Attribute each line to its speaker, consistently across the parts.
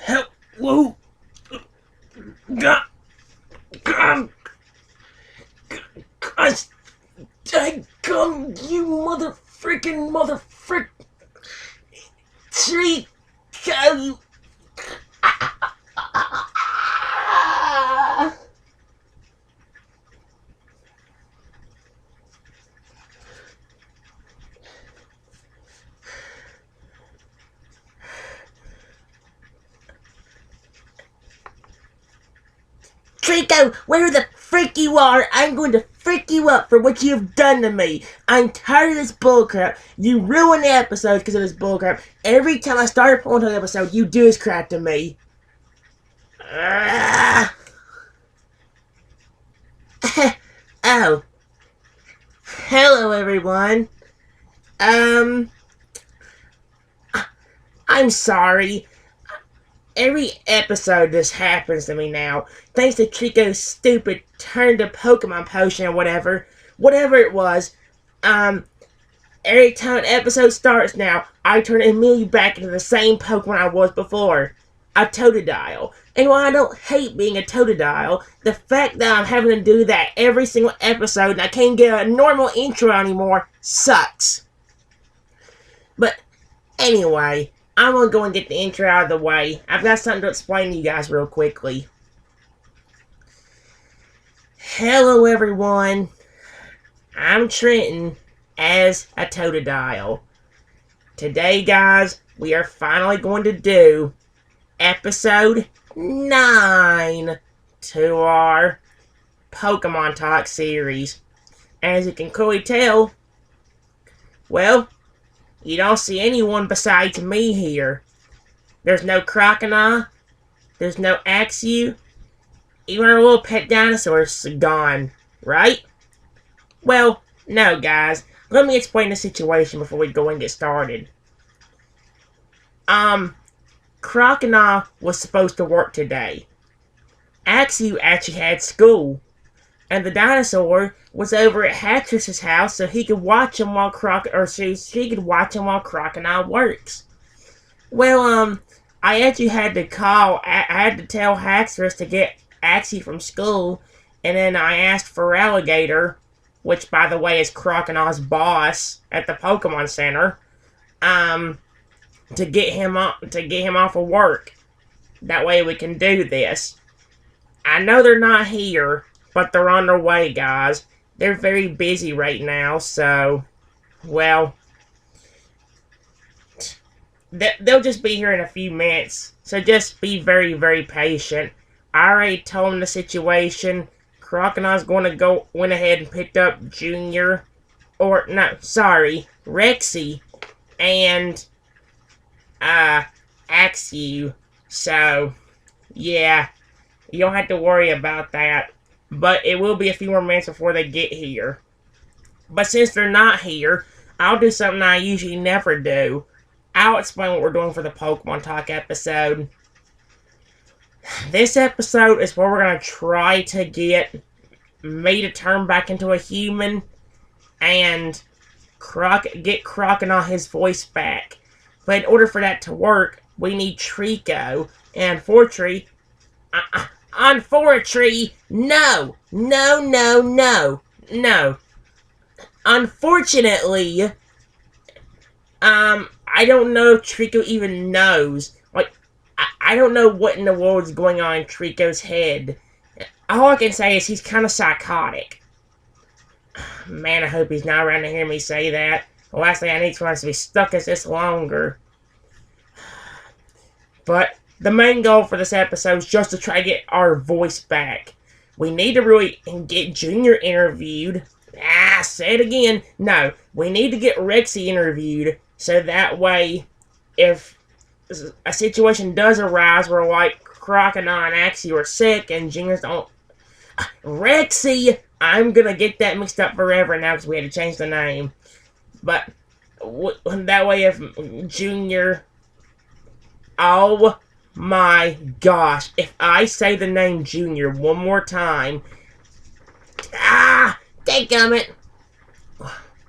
Speaker 1: Help! Whoa! God! God! Gosh! Come, you mother frick! Tree! Go! Trico, where the frick you are, I'm going to frick you up for what you've done to me. I'm tired of this bullcrap. You ruin the episodes because of this bullcrap. Every time I start a Pokemon episode, you do this crap to me. Oh. Hello, everyone. I'm sorry. Every episode this happens to me now. Thanks to Trico's stupid turn to Pokemon potion or whatever. Whatever it was. Every time an episode starts now, I turn immediately back into the same Pokemon I was before. A Totodile. And while I don't hate being a Totodile, the fact that I'm having to do that every single episode and I can't get a normal intro anymore sucks. But anyway, I'm gonna go and get the intro out of the way. I've got something to explain to you guys real quickly. Hello everyone. I'm Trenton as a Totodile. Today, guys, we are finally going to do episode 9 to our Pokemon Talk series. As you can clearly tell, well, you don't see anyone besides me here. There's no Crocodile. There's no Axew. Even our little pet dinosaur's gone, right? Well, no, guys. Let me explain the situation before we go and get started. Crocodile was supposed to work today. Axew actually had school. And the dinosaur was over at Hatress's house so he could watch him while she could watch him while Crocodile works. Well, I actually had to I had to tell Hatress to get Axie from school, and then I asked for Alligator, which by the way is Crocodile's boss at the Pokemon Center, to get him off of work. That way we can do this. I know they're not here, but they're on their way, guys. They're very busy right now, so, well, they'll just be here in a few minutes. So just be very, very patient. I already told them the situation. Crocodile's went ahead and picked up Junior, or, no, sorry, Rexy, and, Axew. So, yeah, you don't have to worry about that. But it will be a few more minutes before they get here. But since they're not here, I'll do something I usually never do. I'll explain what we're doing for the Pokemon Talk episode. This episode is where we're going to try to get me to turn back into a human and get Crocodile his voice back. But in order for that to work, we need Trico. And unfortunately, no. Unfortunately, I don't know if Trico even knows. Like, I don't know what in the world is going on in Trico's head. All I can say is he's kind of psychotic. Man, I hope he's not around to hear me say that. The last thing I need for us to be stuck as this longer. But the main goal for this episode is just to try to get our voice back. We need to really get Junior interviewed. Say it again. No, we need to get Rexy interviewed. So that way, if a situation does arise where, like, Crocodile and Axie are sick and Junior's don't... Rexy! I'm gonna get that mixed up forever now because we had to change the name. But that way if Junior... Oh my gosh. If I say the name Junior one more time... Dadgummit!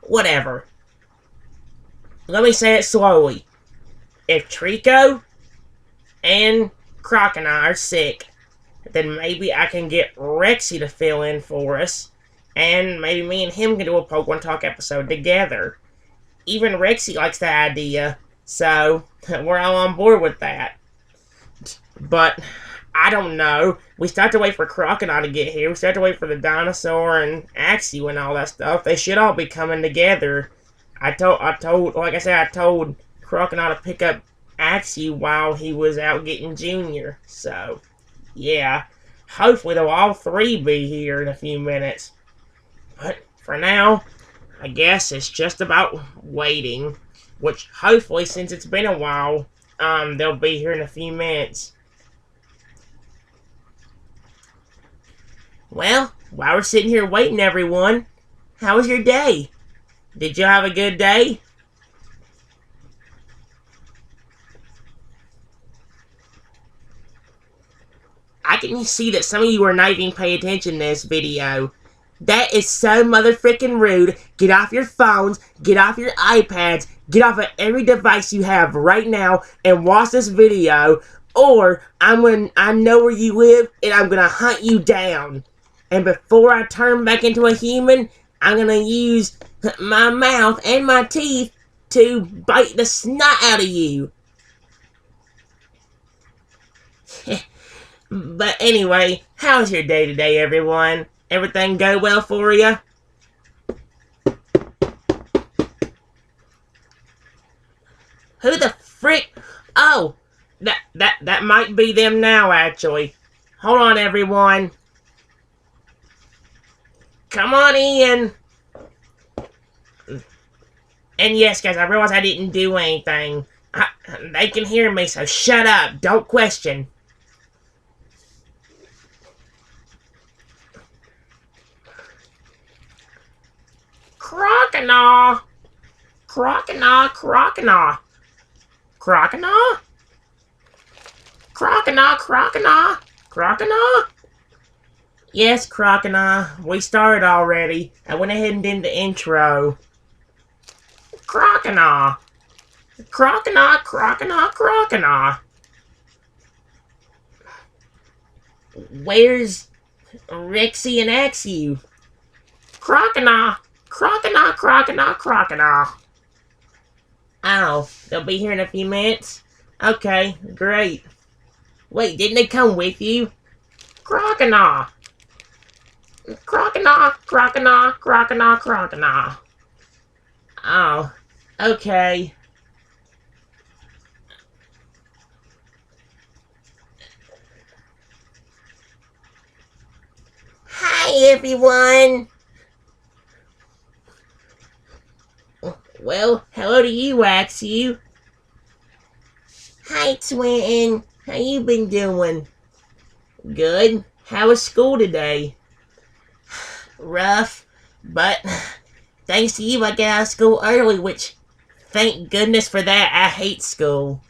Speaker 1: Whatever. let me say it slowly. If Trico and Croc and I are sick, then maybe I can get Rexy to fill in for us, and maybe me and him can do a Pokemon Talk episode together. Even Rexy likes the idea, so we're all on board with that. But I don't know. We still have to wait for Crocodile to get here. We still have to wait for the dinosaur and Axew and all that stuff. They should all be coming together. I told, like I said, I told Crocodile to pick up Axew while he was out getting Junior. So, yeah. Hopefully they'll all three be here in a few minutes. But for now, I guess it's just about waiting. Which, hopefully, since it's been a while, they'll be here in a few minutes. Well, while we're sitting here waiting, everyone, how was your day? Did you have a good day? I can see that some of you are not even paying attention to this video. That is so motherfucking rude. Get off your phones, get off your iPads, get off of every device you have right now and watch this video, or I know where you live and I'm gonna hunt you down. And before I turn back into a human, I'm gonna use my mouth and my teeth to bite the snot out of you. But anyway, how's your day today, everyone? Everything go well for you? Who the frick? Oh, that might be them now, actually. Hold on, everyone. Come on in. And yes, guys, I realize I didn't do anything. They can hear me, so shut up. Don't question. Crocodile. Crocodile, crocodile. Crocodile? Crocodile, crocodile. Crocodile? Yes, Crocodile. We started already. I went ahead and did the intro. Crocodile. Crocodile, crocodile, crocodile. Where's Rexy and Axew? Crocodile. Crocodile, crocodile, crocodile. Oh, they'll be here in a few minutes? Okay, great. Wait, didn't they come with you? Crocodile. Crocodile, crocodile, crocodile, crocodile. Oh, okay. Hi, everyone. Well, hello to you, Axew. Hi, Twin. How you been doing? Good. How was school today? Rough, but thanks to you, I got out of school early, which, thank goodness for that. I hate school.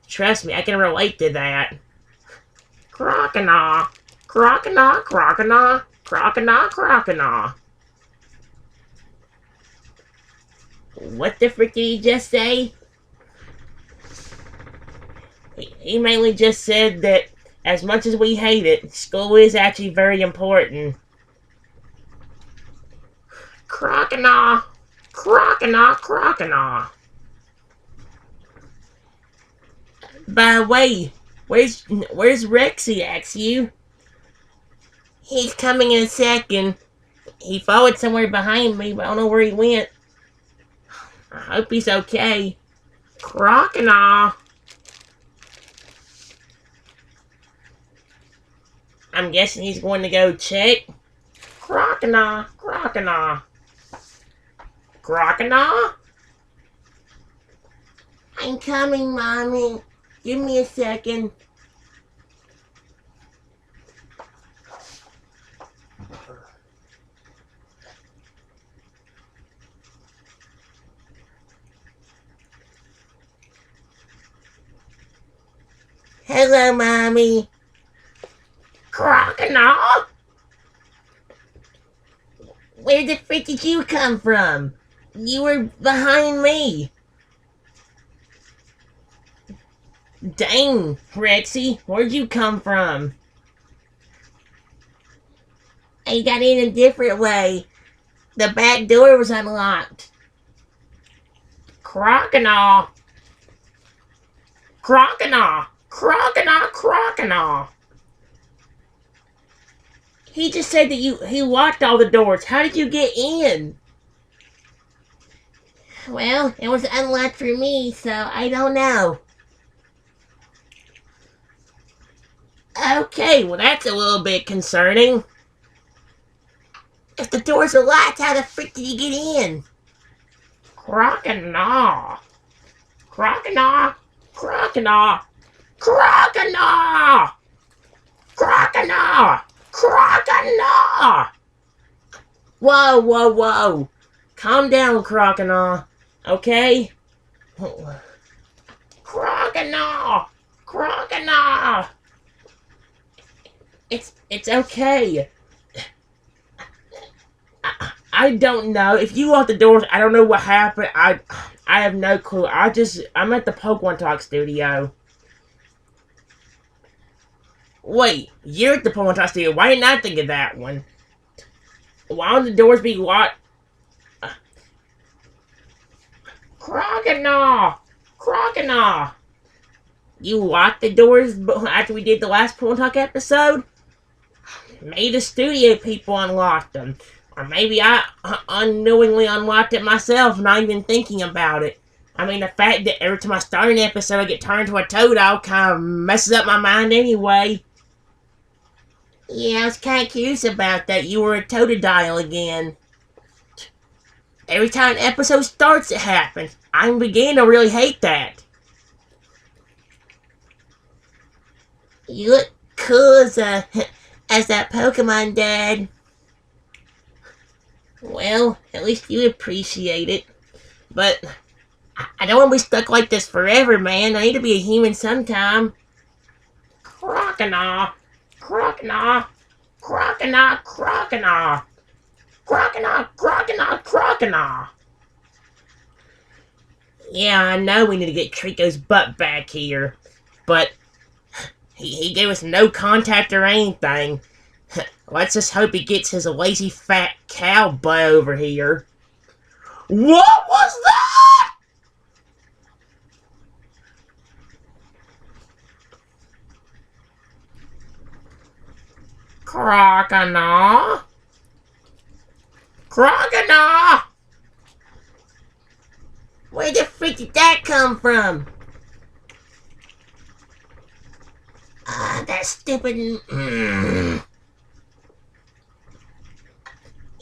Speaker 1: Trust me, I can relate to that. Crocodile. Crocodile, crocodile, crocodile, crocodile. What the frick did he just say? He mainly just said that as much as we hate it, school is actually very important. Crocodile. Crocodile, crocodile. By the way, where's Rexy, Axew? He's coming in a second. He followed somewhere behind me, but I don't know where he went. I hope he's okay. Crocodile. I'm guessing he's going to go check. Crocodile, crocodile. Crocodile? I'm coming, Mommy. Give me a second. Hello, Mommy. Crocodile? Where the frick did you come from? You were behind me. Dang, Rexy, where'd you come from? I got in a different way. The back door was unlocked. Crocodile. Crocodile. Crocodile. Crocodile. He just said that he locked all the doors. How did you get in? Well, it was unlocked for me, so I don't know. Okay, well that's a little bit concerning. If the doors are locked, how the frick did you get in? Crocodile. Crocodile. Crocodile. Crocodile. Crocodile. Crocodile. Whoa, whoa, whoa. Calm down, Crocodile. Okay? Crocodile. Crocodile. It's okay. I don't know. If you lock the doors, I don't know what happened. I have no clue. I'm at the Pokemon Talk studio. Wait, you're at the Pokemon Talk studio. Why didn't I think of that one? Why would the doors be locked? Crocodile! Crocodile! You locked the doors after we did the last Pokemon Talk episode? Maybe the studio people unlocked them. Or maybe I unknowingly unlocked it myself, not even thinking about it. I mean, the fact that every time I start an episode I get turned into a Totodile kind of messes up my mind anyway. Yeah, I was kind of curious about that. You were a Totodile again. Every time an episode starts, it happens. I'm beginning to really hate that. You look cool as that Pokemon, Dad. Well, at least you appreciate it. But I don't want to be stuck like this forever, man. I need to be a human sometime. Crocodile. Crocodile. Crocodile. Crocodile. Crocodile. Crocodile. Crocodile. Yeah, I know we need to get Trico's butt back here. But he gave us no contact or anything. Let's just hope he gets his lazy fat cow butt over here. What was that? Crocodile? Crocodile? Where the frick did that come from? That stupid...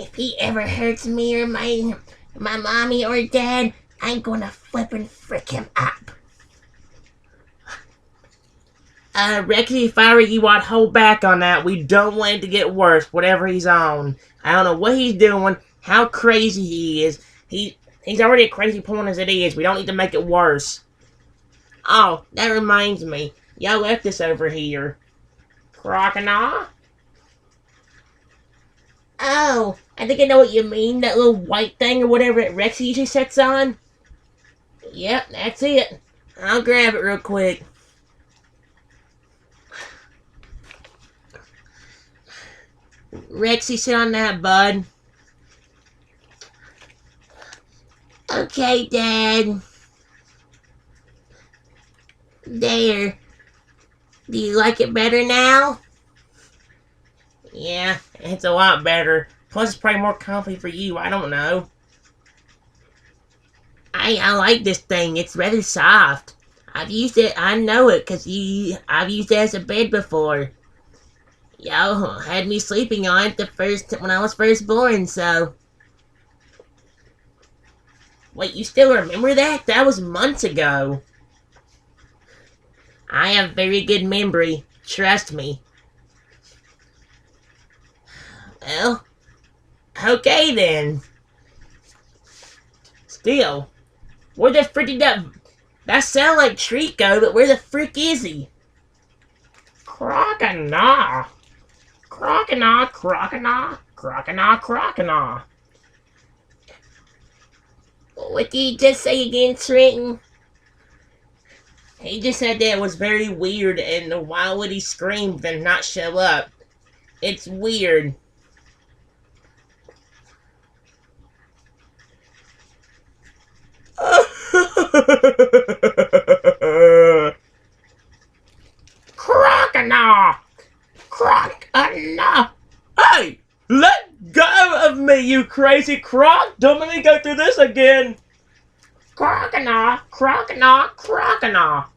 Speaker 1: If he ever hurts me or my mommy or dad, I'm gonna flip and frick him up. Rexy, if I were you, I'd hold back on that. We don't want it to get worse, whatever he's on. I don't know what he's doing, how crazy he is. He's already a crazy point as it is. We don't need to make it worse. Oh, that reminds me. Y'all left this over here. Crocodile? Oh, I think I know what you mean. That little white thing or whatever that Rex usually sets on. Yep, that's it. I'll grab it real quick. Rexy, sit on that, bud. Okay, Dad. There. Do you like it better now? Yeah, it's a lot better. Plus, it's probably more comfy for you. I don't know. I like this thing. It's rather soft. I've used it. I know it because I've used it as a bed before. Y'all had me sleeping on it when I was first born. So, wait, you still remember that? That was months ago. I have very good memory. Trust me. Well, okay then. Still, where the frick did that sound like Trico, but where the frick is he? Crocodile. Crocodile, crocodile, crocodile, crocodile. What did you just say again, Trenton? He just said that it was very weird, and why would he scream then not show up? It's weird. Crocodile! Crocodile! Hey! Let go of me, you crazy croc! Don't let me go through this again! Crocodile! Crocodile! Crocodile!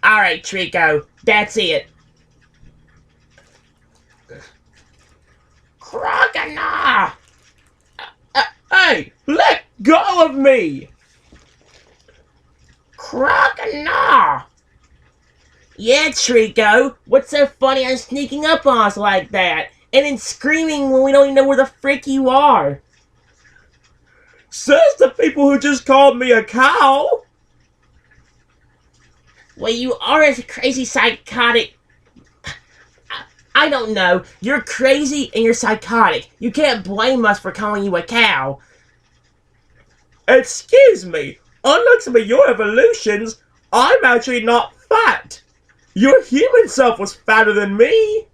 Speaker 1: Alright, Trico. That's it. Crocodile! Hey! Let go of me! Crocodile! Yeah, Trico. What's so funny on sneaking up on us like that? And then screaming when we don't even know where the frick you are? Says the people who just called me a cow! Well, you are a crazy psychotic... I don't know. You're crazy and you're psychotic. You can't blame us for calling you a cow. Excuse me. Unlike some of your evolutions, I'm actually not fat. Your human self was fatter than me.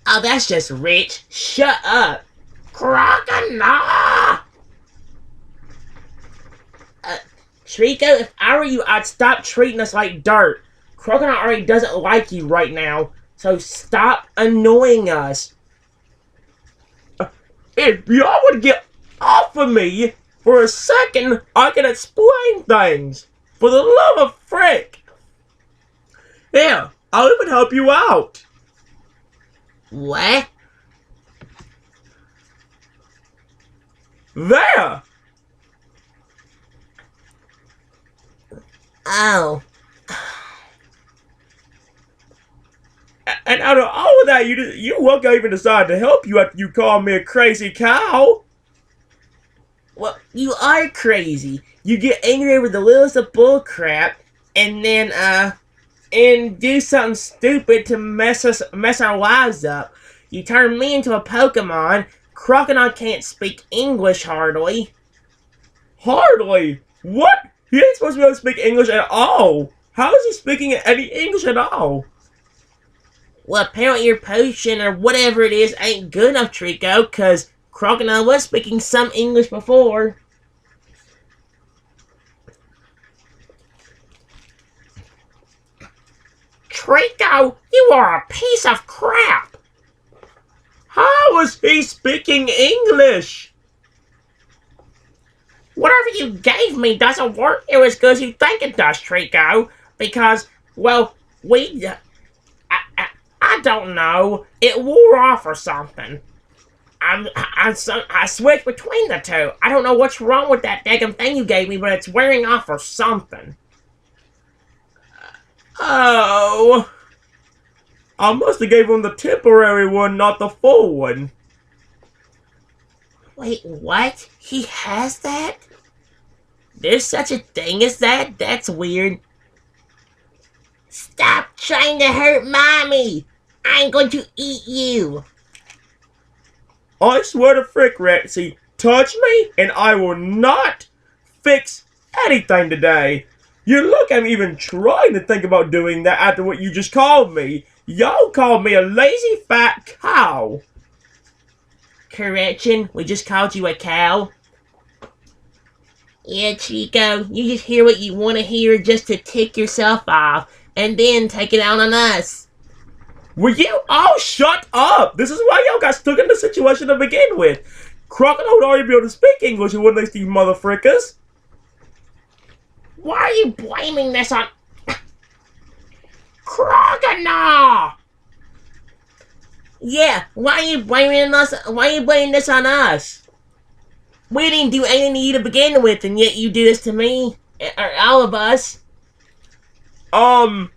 Speaker 1: Oh, that's just rich. Shut up. Crocodile! Trico, if I were you, I'd stop treating us like dirt. Crocodile already doesn't like you right now, so stop annoying us. If y'all would get off of me for a second, I can explain things. For the love of frick. Yeah, I'll even help you out. What? There! Oh. And out of all of that, you won't even decide to help you after you call me a crazy cow. Well, you are crazy. You get angry over the littlest of bullcrap, and then, and do something stupid to mess our lives up. You turn me into a Pokemon. Crocodile can't speak English hardly. Hardly? What? He ain't supposed to be able to speak English at all. How is he speaking any English at all? Well, apparently your potion or whatever it is ain't good enough, Trico, because Crocodile was speaking some English before. Trico, you are a piece of crap! How is he speaking English? Whatever you gave me doesn't work near as good as you think it does, Trico. Because, well, I don't know. It wore off or something. I switched between the two. I don't know what's wrong with that daggum thing you gave me, but it's wearing off or something. Oh. I must have gave him the temporary one, not the full one. Wait, what? He has that? There's such a thing as that? That's weird. Stop trying to hurt Mommy! I'm going to eat you! I swear to frick, Rexy, touch me and I will not fix anything today. You look, I'm even trying to think about doing that after what you just called me. Y'all called me a lazy fat cow. Correction, we just called you a cow. Yeah, Chico, you just hear what you want to hear just to tick yourself off, and then take it out on us. Will you all shut up? This is why y'all got stuck in the situation to begin with. Crocodile would already be able to speak English and wouldn't these motherfrickers. Why are you blaming this on... Crocodile! Yeah, why are you blaming us? Why are you blaming this on us? We didn't do anything to you to begin with, and yet you do this to me, or all of us.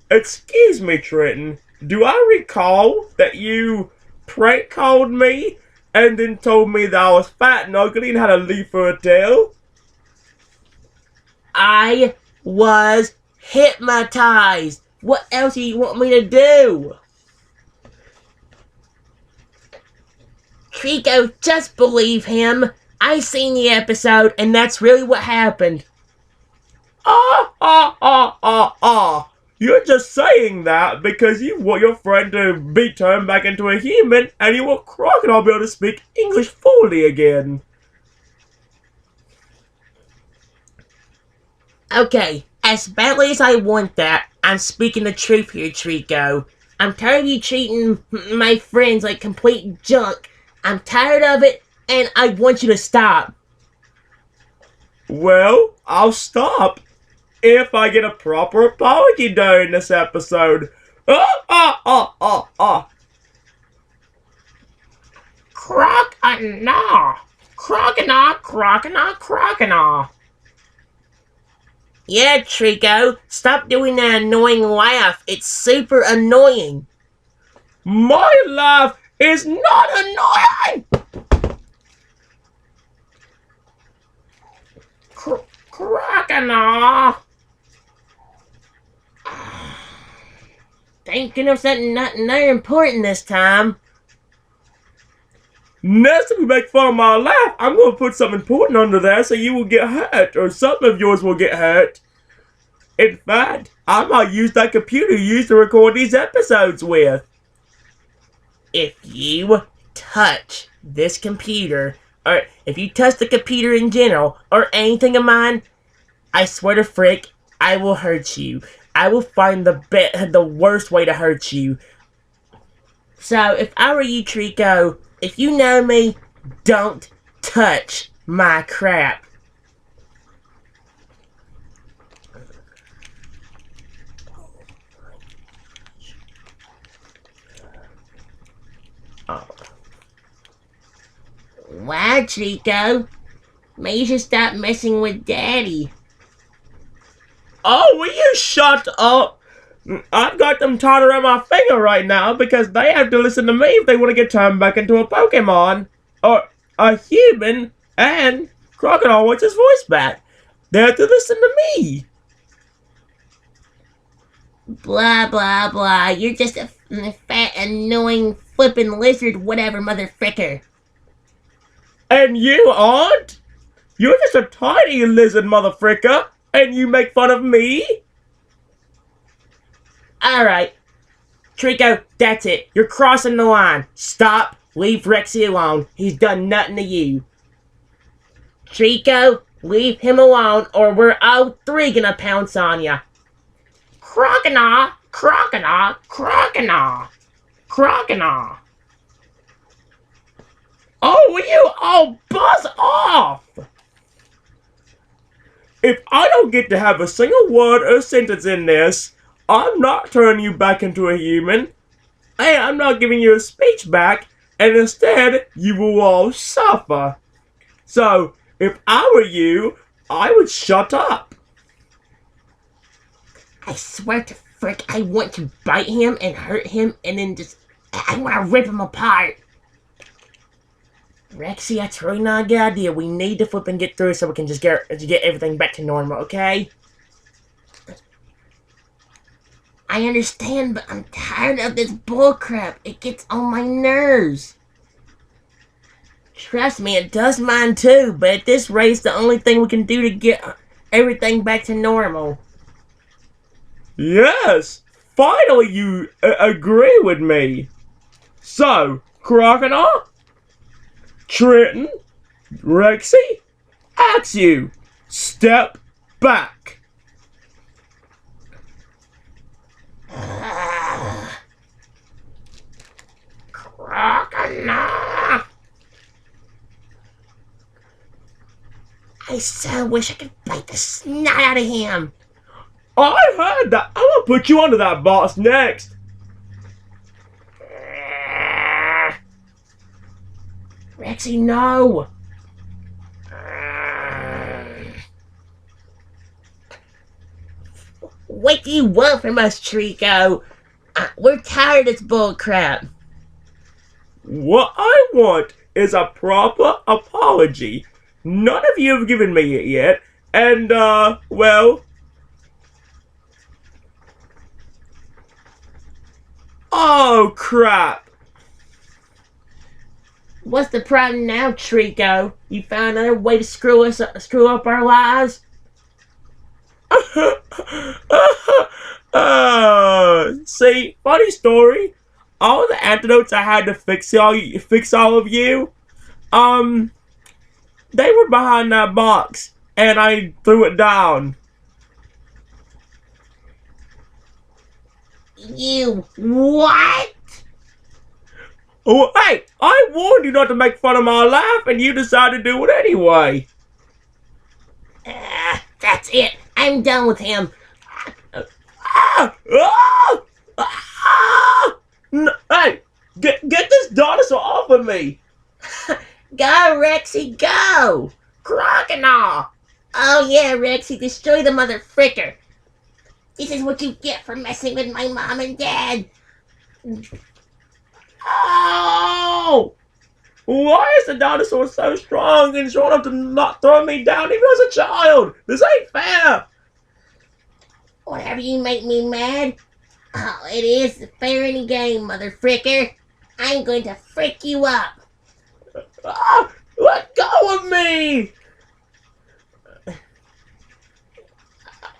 Speaker 1: Excuse me, Trenton. Do I recall that you prank called me and then told me that I was fat and ugly and had a leaf for a tail? I was hypnotized. What else do you want me to do? Trico, just believe him. I seen the episode, and that's really what happened.
Speaker 2: You're just saying that because you want your friend to be turned back into a human and you want Crocodile to be able to speak English fully again.
Speaker 1: Okay, as badly as I want that, I'm speaking the truth here, Trico. I'm tired of you treating my friends like complete junk. I'm tired of it, and I want you to stop.
Speaker 2: Well, I'll stop if I get a proper apology during this episode.
Speaker 1: Crocodile! Crocodile! Crocodile! Crocodile! Yeah, Trico, stop doing that annoying laugh. It's super annoying.
Speaker 2: My laugh is not annoying!
Speaker 1: Crocodile! Thinking of something not important this time.
Speaker 2: Next time you make fun of my laugh, I'm going to put something important under there so you will get hurt, or some of yours will get hurt. In fact, I might use that computer you used to record these episodes with.
Speaker 1: If you touch this computer, or if you touch the computer in general, or anything of mine, I swear to frick, I will hurt you. I will find the worst way to hurt you. So, if I were you, Trico, if you know me, don't touch my crap. Oh. Wow, Trico. Maybe you should stop messing with Daddy.
Speaker 2: Oh, will you shut up? I've got them tied around my finger right now because they have to listen to me if they want to get turned back into a Pokemon. Or a human, and Crocodile wants his voice back. They have to listen to me.
Speaker 1: Blah, blah, blah. You're just a fat, annoying, flippin' lizard whatever motherfricker.
Speaker 2: And you aren't? You're just a tiny lizard motherfricker, and you make fun of me?
Speaker 1: Alright. Trico, that's it. You're crossing the line. Stop. Leave Rexy alone. He's done nothing to you. Trico, leave him alone or we're all three gonna pounce on ya. Crocodile, crocodile, crocodile, crocodile.
Speaker 2: Oh, will you all buzz off? If I don't get to have a single word or sentence in this, I'm not turning you back into a human. And I'm not giving you a speech back, and instead, you will all suffer. So, if I were you, I would shut up.
Speaker 1: I swear to frick, I want to bite him and hurt him and then I want to rip him apart. Rexy, that's really not a good idea. We need to flip and get through so we can just get everything back to normal, okay? I understand, but I'm tired of this bullcrap. It gets on my nerves. Trust me, it does mine too, but at this rate, it's the only thing we can do to get everything back to normal.
Speaker 2: Yes, finally you agree with me. So, Crocodile, Trenton, Rexy, ask you, step back.
Speaker 1: Crocodile! I so wish I could bite the snot out of him.
Speaker 2: I heard that. I'm gonna put you under that box next.
Speaker 1: Rexy, no! What do you want from us, Trico? We're tired of this bullcrap.
Speaker 2: What I want is a proper apology. None of you have given me it yet, and, well... Oh, crap.
Speaker 1: What's the problem now, Trico? You found another way to screw up our lives?
Speaker 2: See, funny story. All the antidotes I had to fix all of you, um, they were behind that box, and I threw it down.
Speaker 1: You what?
Speaker 2: Oh, hey, I warned you not to make fun of my laugh, and you decided to do it anyway.
Speaker 1: That's it. I'm done with him.
Speaker 2: Ah! Ah! Ah! Hey, get this dinosaur off of me!
Speaker 1: Go, Rexy, go! Crocodile! Oh yeah, Rexy, destroy the mother fricker. This is what you get for messing with my mom and dad.
Speaker 2: Oh! Why is the dinosaur so strong and strong enough to not throw me down even as a child? This ain't fair!
Speaker 1: Whatever you make me mad. Oh, it is fair any game, mother fricker. I'm going to frick you up.
Speaker 2: Ah! Let go of me!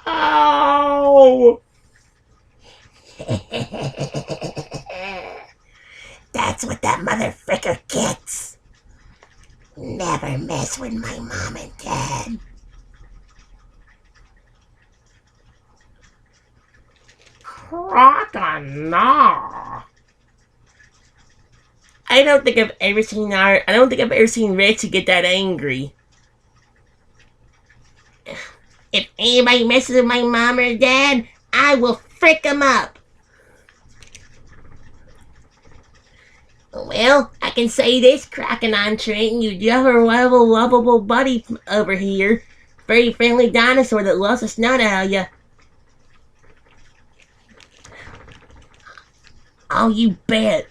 Speaker 2: Ow!
Speaker 1: That's what that mother fricker gets. Never mess with my mom and dad.
Speaker 2: Crocodile.
Speaker 1: I don't think I've ever seen Rexy get that angry. If anybody messes with my mom or dad, I will frick them up. Well, I can say this, Crocodile Trenton, you do have a lovable buddy over here. Very friendly dinosaur that loves the snot out of you. Oh, you bet.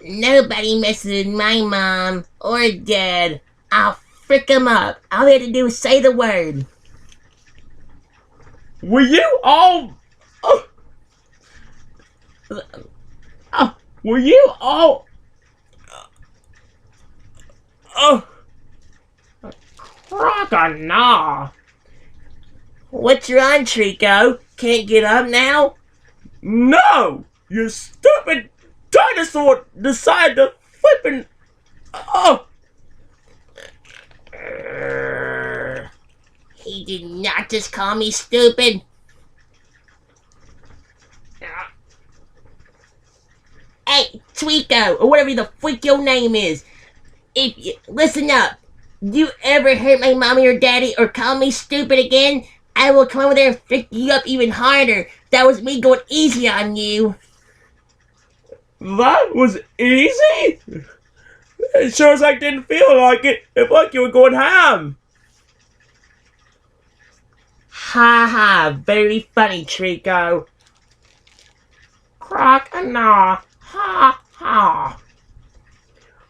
Speaker 1: Nobody messes with my mom or dad. I'll frick them up. All they have to do is say the word.
Speaker 2: Will you all... will you all... Crocodile.
Speaker 1: What's wrong, Trico? Can't get up now?
Speaker 2: No! You stupid dinosaur decided to flippin'... Oh!
Speaker 1: He did not just call me stupid. Hey, Trico, or whatever the freak your name is. If you listen up, you ever hurt my mommy or daddy or call me stupid again, I will come over there and frick you up even harder. That was me going easy on you.
Speaker 2: That was easy? It sure as heck didn't feel like it. It felt like you were going ham.
Speaker 1: Ha ha, very funny, Trico.
Speaker 2: Crocodile. Ha ha.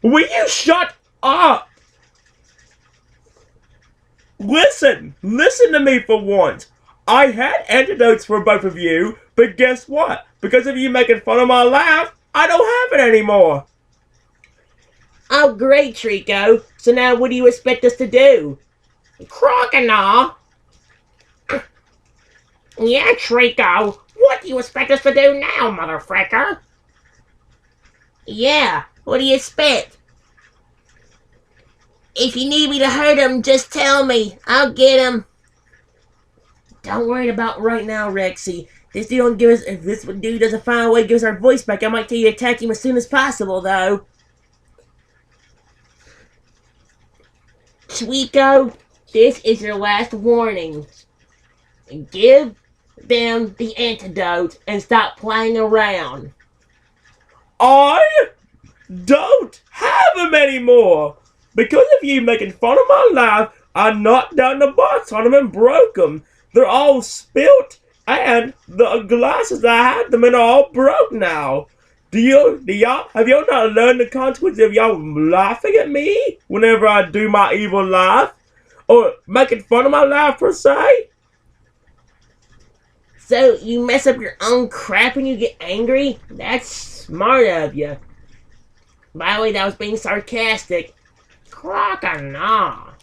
Speaker 2: Will you shut up? Listen to me for once. I had antidotes for both of you, but guess what? Because of you making fun of my laugh, I don't have it anymore.
Speaker 1: Oh, great, Trico. So now what do you expect us to do?
Speaker 2: Crocodile?
Speaker 1: Yeah, Trico. What do you expect us to do now, motherfricker? Yeah, what do you expect? If you need me to hurt him, just tell me. I'll get him. Don't worry about right now, Rexy. If this dude doesn't find a way to give us our voice back, I might tell you to attack him as soon as possible, though. Trico, this is your last warning. Give them the antidote and stop playing around.
Speaker 2: I don't have them anymore. Because of you making fun of my life, I knocked down the box on them and broke them. They're all spilt, and the glasses that I had them in are all broke now. Have y'all not learned the consequences of y'all laughing at me whenever I do my evil laugh? Or making fun of my laugh per se?
Speaker 1: So, you mess up your own crap and you get angry? That's smart of you. By the way, that was being sarcastic. Crocodile.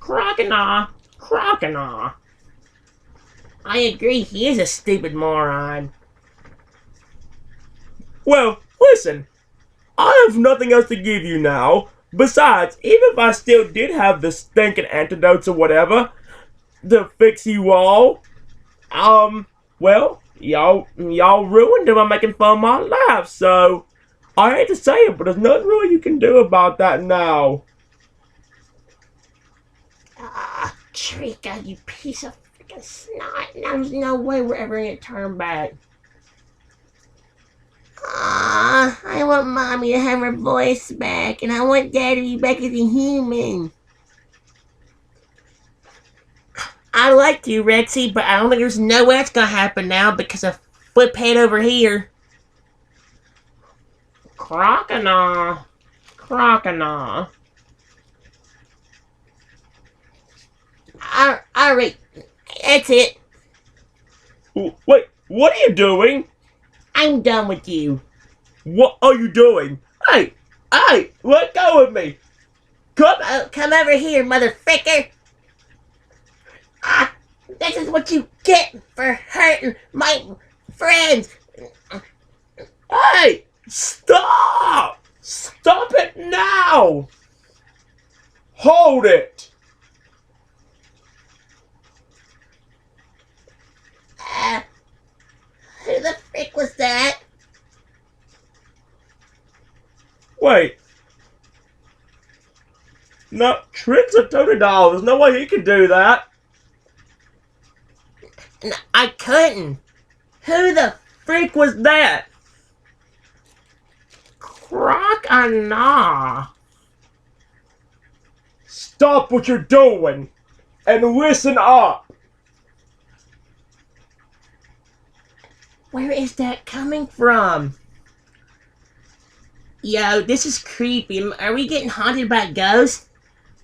Speaker 1: Crocodile. Crocodile. I agree, he is a stupid moron.
Speaker 2: Well, listen, I have nothing else to give you now. Besides, even if I still did have the stinking antidotes or whatever to fix you all, well, y'all ruined it by making fun of my laugh, so I hate to say it, but there's nothing really you can do about that now.
Speaker 1: Ah, Trika, you piece of freaking snot. There's no way we're ever gonna turn back. Ah, I want Mommy to have her voice back, and I want Dad to be back as a human. I like you, Rexy, but I don't think there's no way that's gonna happen now because of Fliphead over here. Crocodile. Crocodile. Alright, that's it.
Speaker 2: Wait, what are you doing?
Speaker 1: I'm done with you.
Speaker 2: What are you doing? Hey, let go of me.
Speaker 1: Come over here, motherfucker. Ah, this is what you get for hurting my friends.
Speaker 2: Hey, stop! Stop it now! Hold it!
Speaker 1: Who the frick was that?
Speaker 2: Wait. No, Trick's a Totodile. There's no way he could do that.
Speaker 1: No, I couldn't. Who the
Speaker 2: Freak was that?
Speaker 1: Crocodile?
Speaker 2: Stop what you're doing and listen up.
Speaker 1: Where is that coming from? Yo, this is creepy. Are we getting haunted by ghosts?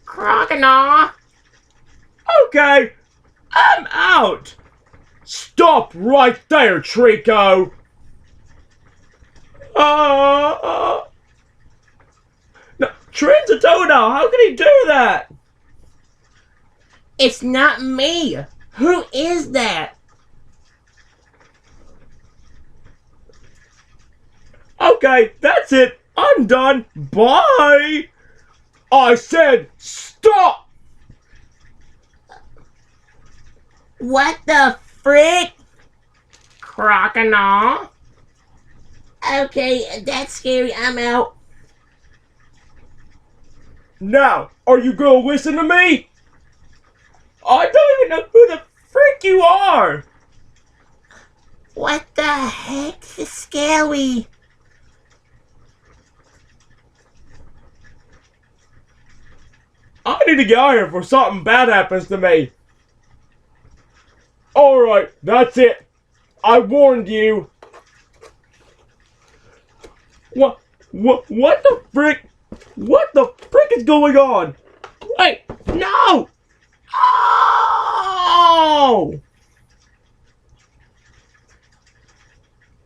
Speaker 1: Crocodile?
Speaker 2: Okay, I'm out. Stop right there, Trico. No, Trent's a Totodile. How can he do that?
Speaker 1: It's not me. Who is that?
Speaker 2: Okay, that's it. I'm done. Bye. I said stop.
Speaker 1: What the frick? Crocodile? Okay, that's scary. I'm out.
Speaker 2: Now, are you gonna listen to me? I don't even know who the frick you are.
Speaker 1: What the heck? This is scary.
Speaker 2: I need to get out of here before something bad happens to me. Alright, that's it. I warned you. What the frick? What the frick is going on? Wait, no! Oh!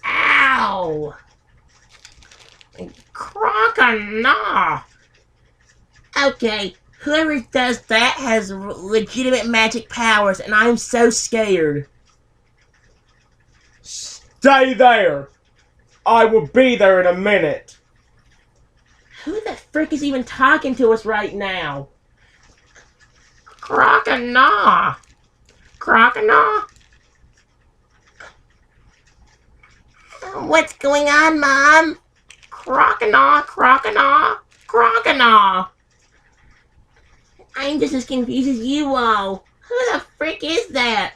Speaker 1: Ow! Crocodile! Okay, whoever does that has legitimate magic powers, and I'm so scared.
Speaker 2: Stay there. I will be there in a minute.
Speaker 1: Who the frick is even talking to us right now? Crocodile! Crocodile? What's going on, Mom? Crocodile, crocodile, crocodile. I'm just as confused as you all. Who the frick is that?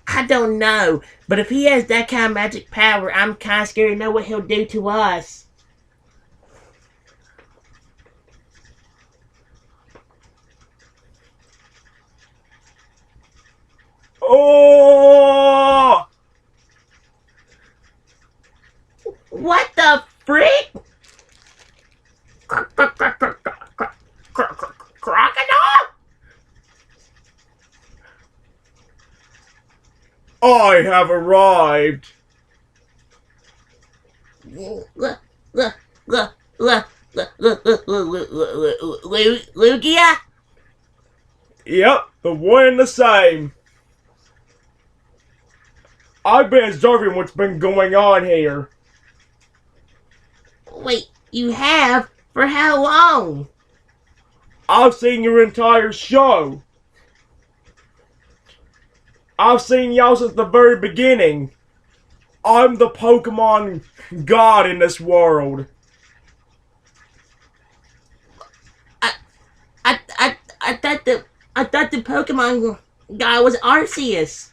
Speaker 1: I don't know, but if he has that kind of magic power, I'm kind of scared to know what he'll do to us.
Speaker 2: Oh!
Speaker 1: What the frick? Crocodile?
Speaker 2: I have arrived.
Speaker 1: Lugia?
Speaker 2: Yep, the one and the same. I've been observing what's been going on here.
Speaker 1: Wait, you have? For how long?
Speaker 2: I've seen your entire show. I've seen y'all since the very beginning. I'm the Pokemon god in this world.
Speaker 1: I thought the Pokemon guy was Arceus.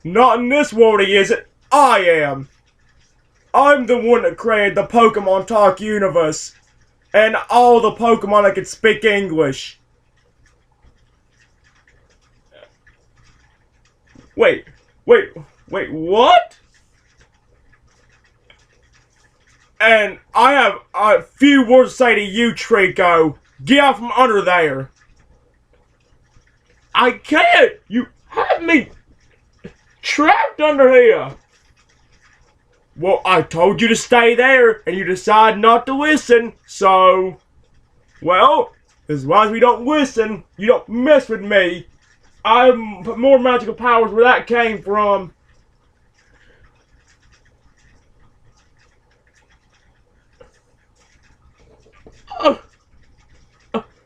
Speaker 2: Not in this world he isn't. I am. I'm the one that created the Pokemon Talk universe. And all the Pokemon that can speak English. Wait, what? And I have a few words to say to you, Trico. Get out from under there. I can't! You have me trapped under here. Well, I told you to stay there, and you decided not to listen, so... Well, as long as we don't listen, you don't mess with me. I have more magical powers where that came from.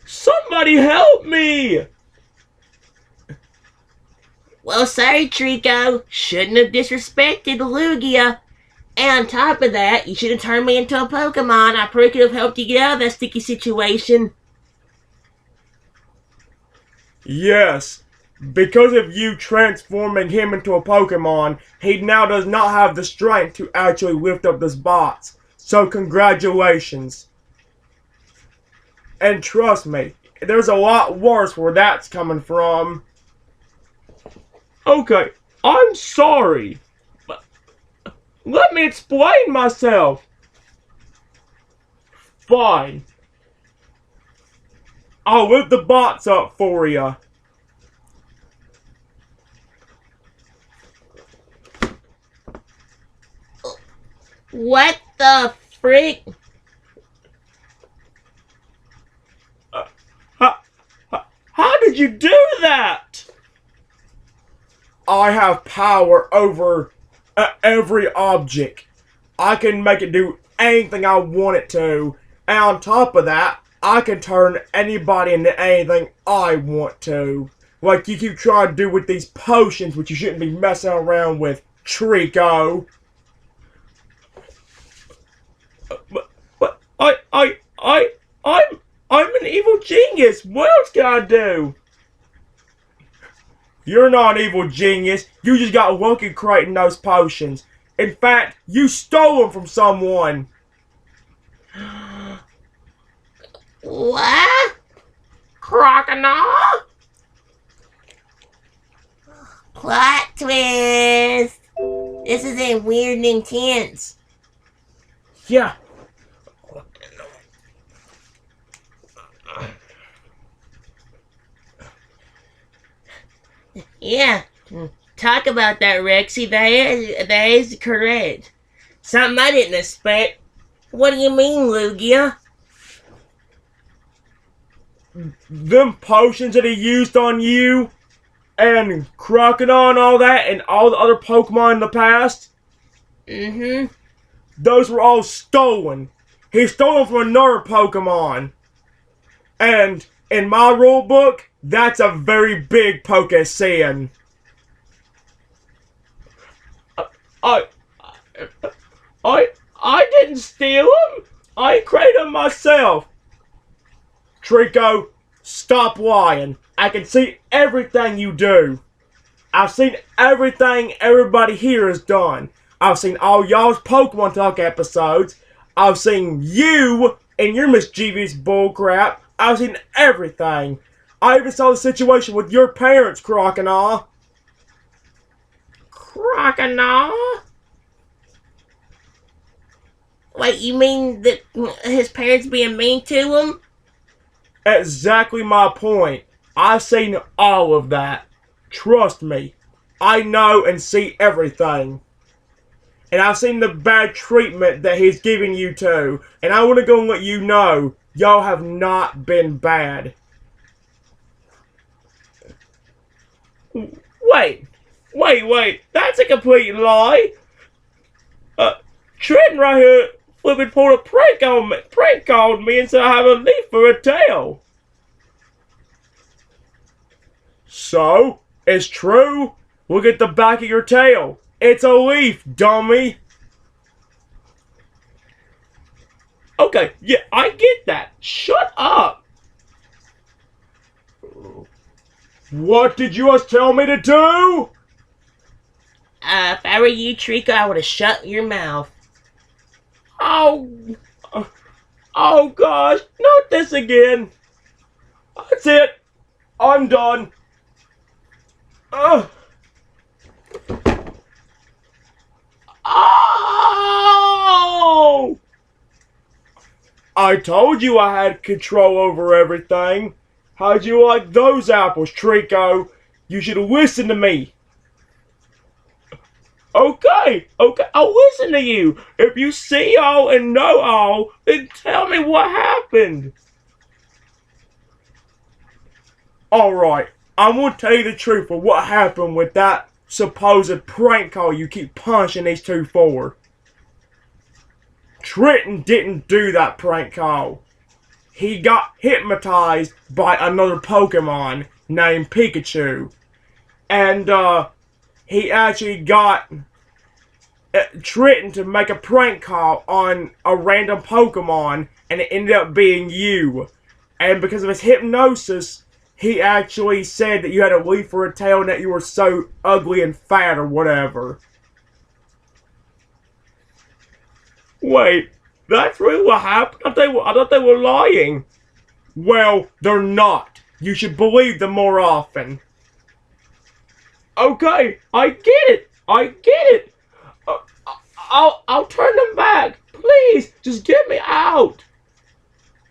Speaker 2: Somebody help me!
Speaker 1: Well, sorry, Trico. Shouldn't have disrespected Lugia. And on top of that, you should have turned me into a Pokemon. I probably could have helped you get out of that sticky situation.
Speaker 2: Yes, because of you transforming him into a Pokemon, he now does not have the strength to actually lift up this box. So congratulations. And trust me, there's a lot worse where that's coming from. Okay, I'm sorry. But let me explain myself. Fine. I'll lift the box up for you.
Speaker 1: What the frick?
Speaker 2: How did you do that? I have power over every object. I can make it do anything I want it to. And on top of that, I can turn anybody into anything I want to. Like you keep trying to do with these potions, which you shouldn't be messing around with, Trico. But I'm an evil genius. What else can I do? You're not an evil genius. You just got lucky creating those potions. In fact, you stole them from someone.
Speaker 1: What? Crocodile? Plot twist. This is a weird and intense.
Speaker 2: Yeah.
Speaker 1: Yeah. Talk about that, Rexy. That is correct. Something I didn't expect. What do you mean, Lugia?
Speaker 2: Them potions that he used on you, and Crocodile and all that, and all the other Pokemon in the past, those were all stolen. He stole them from another Pokemon. And in my rule book, that's a very big Poke-sin. I didn't steal them. I created them myself. Trico, stop lying. I can see everything you do. I've seen everything everybody here has done. I've seen all y'all's Pokemon Talk episodes. I've seen you and your mischievous bullcrap. I've seen everything. I even saw the situation with your parents, Crocodile.
Speaker 1: Crocodile? Wait, you mean that his parents being mean to him?
Speaker 2: Exactly my point. I've seen all of that. Trust me. I know and see everything. And I've seen the bad treatment that he's giving you too. And I want to go and let you know Y'all have not been bad. Wait. That's a complete lie. Trenton right here flipping pulled a prank called me and said I have a leaf for a tail. So, it's true. Look at the back of your tail. It's a leaf, dummy. Okay, yeah, I get that. Shut up. What did you just tell me to do?
Speaker 1: If I were you, Trico, I would have shut your mouth.
Speaker 2: Oh, oh gosh, not this again. That's it. I'm done. Oh! I told you I had control over everything. How'd you like those apples, Trico? You should listen to me. Okay, I'll listen to you. If you see all and know all, then tell me what happened. Alright, I'm gonna tell you the truth of what happened with that supposed prank call you keep punishing these two for. Trenton didn't do that prank call. He got hypnotized by another Pokemon named Pikachu. And, he actually got Trenton to make a prank call on a random Pokemon, and it ended up being you. And because of his hypnosis, he actually said that you had a leaf for a tail and that you were so ugly and fat or whatever. Wait, that's really what happened? I thought they were lying. Well, they're not. You should believe them more often. Okay, I get it. I'll turn them back. Please, just get me out.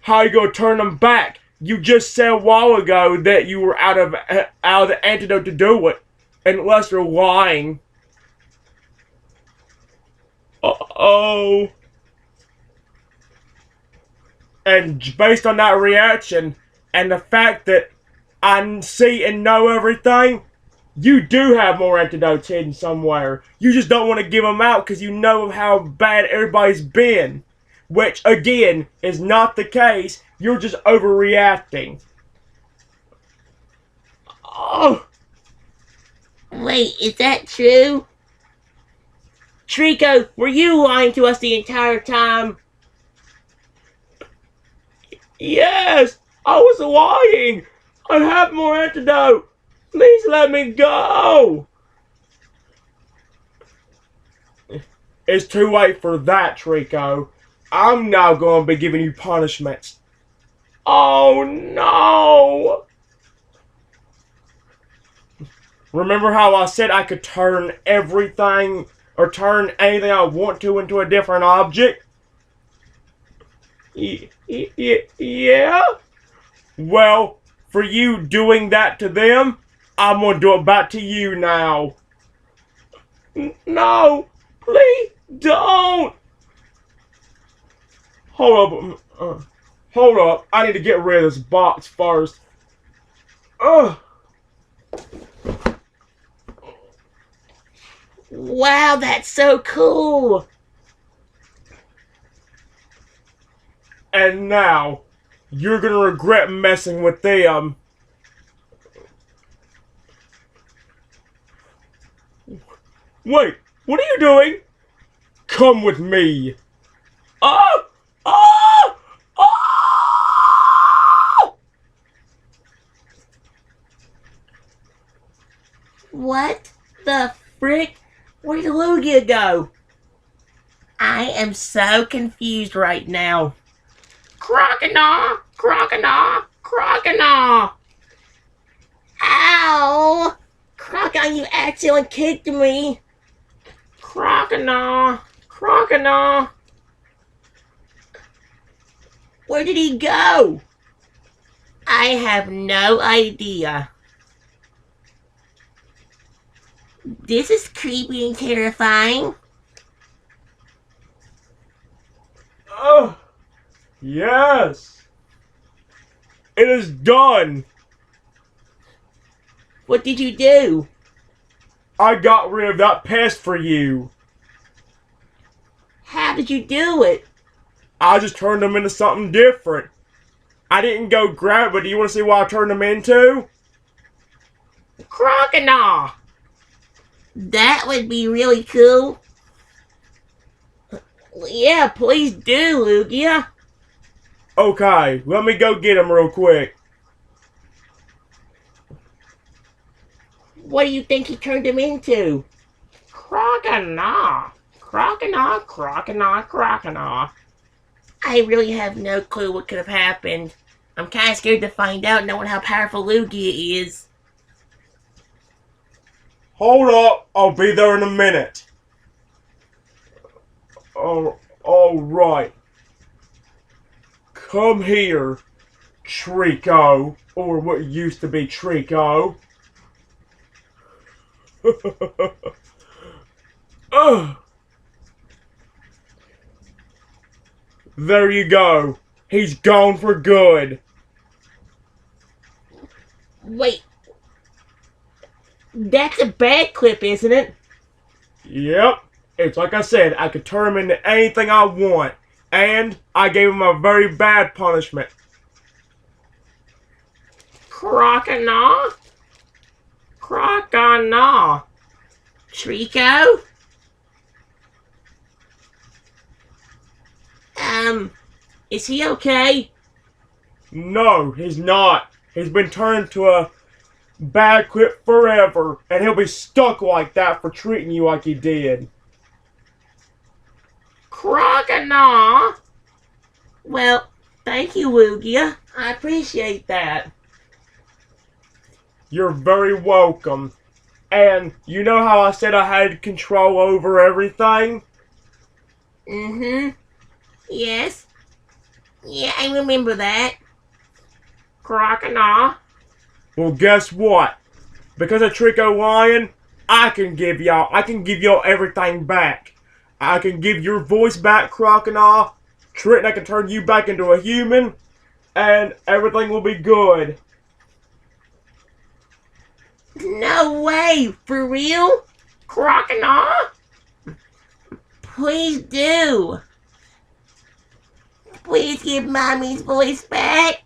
Speaker 2: How you gonna turn them back? You just said a while ago that you were out of the antidote to do it. Unless you're lying. Uh-oh. And based on that reaction, and the fact that I see and know everything, you do have more antidotes hidden somewhere. You just don't want to give them out because you know how bad everybody's been. Which, again, is not the case. You're just overreacting. Oh!
Speaker 1: Wait, is that true? Trico, were you lying to us the entire time?
Speaker 2: Yes! I was lying! I have more antidote! Please let me go! It's too late for that, Trico. I'm now going to be giving you punishments. Oh no! Remember how I said I could turn everything, or turn anything I want to into a different object? Yeah? Well, for you doing that to them, I'm gonna do it back to you now. No! Please don't! Hold up. I need to get rid of this box first. Ugh.
Speaker 1: Wow, that's so cool!
Speaker 2: And now, you're gonna regret messing with them. Wait, what are you doing? Come with me. Oh! Oh! Oh!
Speaker 1: What the frick? Where did Luiga go? I am so confused right now. Croconaw! Ow! Croconaw, you accidentally kicked me! Croconaw! Where did he go? I have no idea. This is creepy and terrifying.
Speaker 2: Oh! Yes! It is done!
Speaker 1: What did you do?
Speaker 2: I got rid of that pest for you.
Speaker 1: How did you do it?
Speaker 2: I just turned them into something different. I didn't go grab it. Do you want to see what I turned them into?
Speaker 1: Crocodile! That would be really cool. Yeah, please do, Luiga.
Speaker 2: Okay, let me go get them real quick.
Speaker 1: What do you think he turned him into? Crocodile. Crocodile, crocodile, crocodile. I really have no clue what could have happened. I'm kind of scared to find out knowing how powerful Luiga is.
Speaker 2: Hold up, I'll be there in a minute. Oh, alright. Come here, Trico, or what used to be Trico. There you go. He's gone for good.
Speaker 1: Wait. That's a bad clip, isn't it?
Speaker 2: Yep. It's like I said, I could turn him into anything I want. And I gave him a very bad punishment.
Speaker 1: Crocodile? Crocodile. Trico? Is he okay?
Speaker 2: No, he's not. He's been turned to a bad quit forever, and he'll be stuck like that for treating you like he did.
Speaker 1: Crocodile? Well, thank you, Luiga. I appreciate that.
Speaker 2: You're very welcome. And you know how I said I had control over everything?
Speaker 1: Mm-hmm. Yes. Yeah, I remember that. Crocodile.
Speaker 2: Well, guess what? Because of Trico Lion, I can give y'all everything back. I can give your voice back, Crocodile. Triton, I can turn you back into a human, and everything will be good.
Speaker 1: No way! For real? Crocodile? Please do. Please give Mommy's voice back.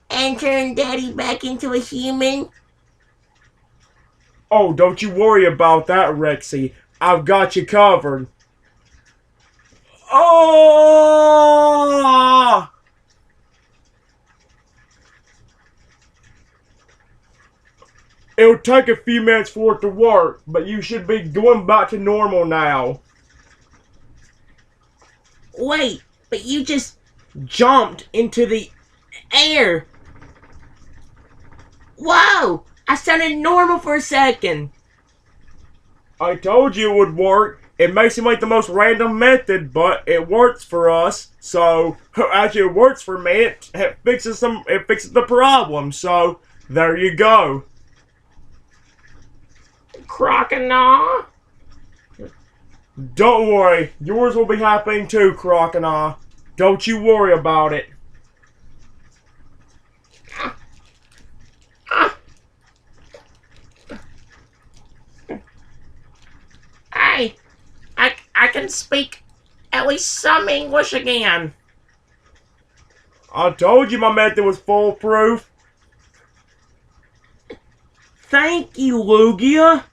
Speaker 1: And turn Daddy back into a human.
Speaker 2: Oh, don't you worry about that, Rexy. I've got you covered. Oh! It'll take a few minutes for it to work, but you should be going back to normal now.
Speaker 1: Wait, but you just jumped into the air. Whoa! I sounded normal for a second.
Speaker 2: I told you it would work. It may seem like the most random method, but it works for us. So, actually it works for me. It fixes the problem. So, there you go.
Speaker 1: Crocodile?
Speaker 2: Don't worry, yours will be happening too, Crocodile. Don't you worry about it.
Speaker 1: Hey, I can speak at least some English again.
Speaker 2: I told you my method was foolproof.
Speaker 1: Thank you, Luiga.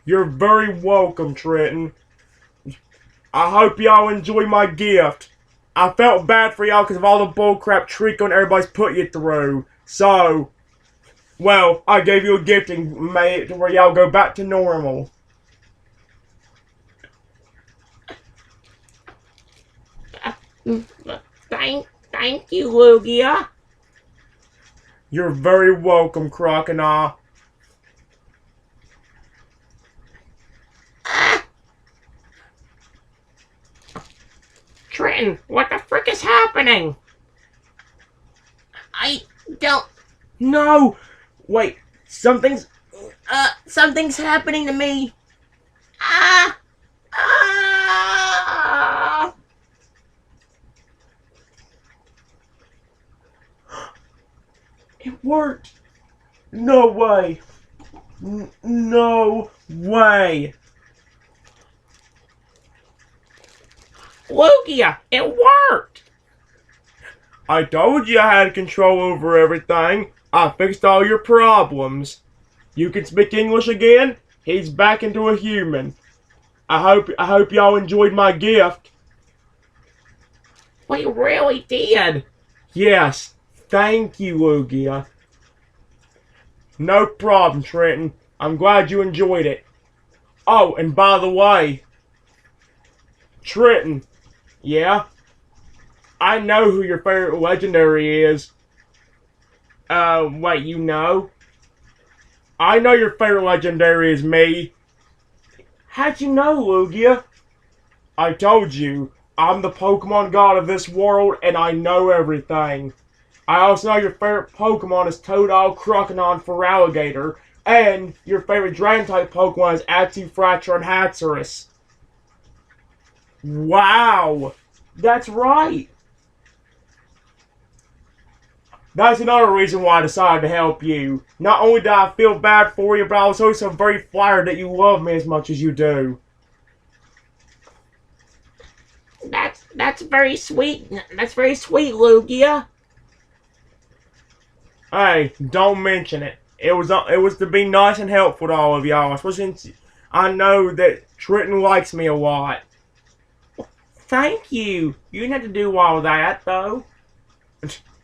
Speaker 2: You're very welcome, Trenton. I hope y'all enjoy my gift. I felt bad for y'all because of all the bullcrap Trico and everybody's put you through. So, well, I gave you a gift and made it to where y'all go back to normal.
Speaker 1: Thank you, Luiga.
Speaker 2: You're very welcome, Crocodile.
Speaker 1: Trenton, what the frick is happening? I don't...
Speaker 2: No! Wait, something's
Speaker 1: Something's happening to me. Ah! Ah!
Speaker 2: It worked. No way. No way.
Speaker 1: Luiga, it worked!
Speaker 2: I told you I had control over everything. I fixed all your problems. You can speak English again? He's back into a human. I hope y'all enjoyed my gift.
Speaker 1: We really did.
Speaker 2: Yes, thank you, Luiga. No problem, Trenton. I'm glad you enjoyed it. Oh, and by the way, Trenton, yeah? I know who your favorite legendary is. Wait, you know? I know your favorite legendary is me. How'd you know, Luiga? I told you, I'm the Pokemon god of this world, and I know everything. I also know your favorite Pokemon is Totodile, Crocodile, Feraligatr, and your favorite Dragon-type Pokemon is Atsu, Fracture, and Haxorus. Wow! That's right! That's another reason why I decided to help you. Not only did I feel bad for you, but I was also very flattered that you love me as much as you do.
Speaker 1: That's very sweet. That's very sweet, Luiga.
Speaker 2: Hey, don't mention it. It was to be nice and helpful to all of y'all, especially since I know that Trenton likes me a lot.
Speaker 1: Thank you. You didn't have to do all that, though.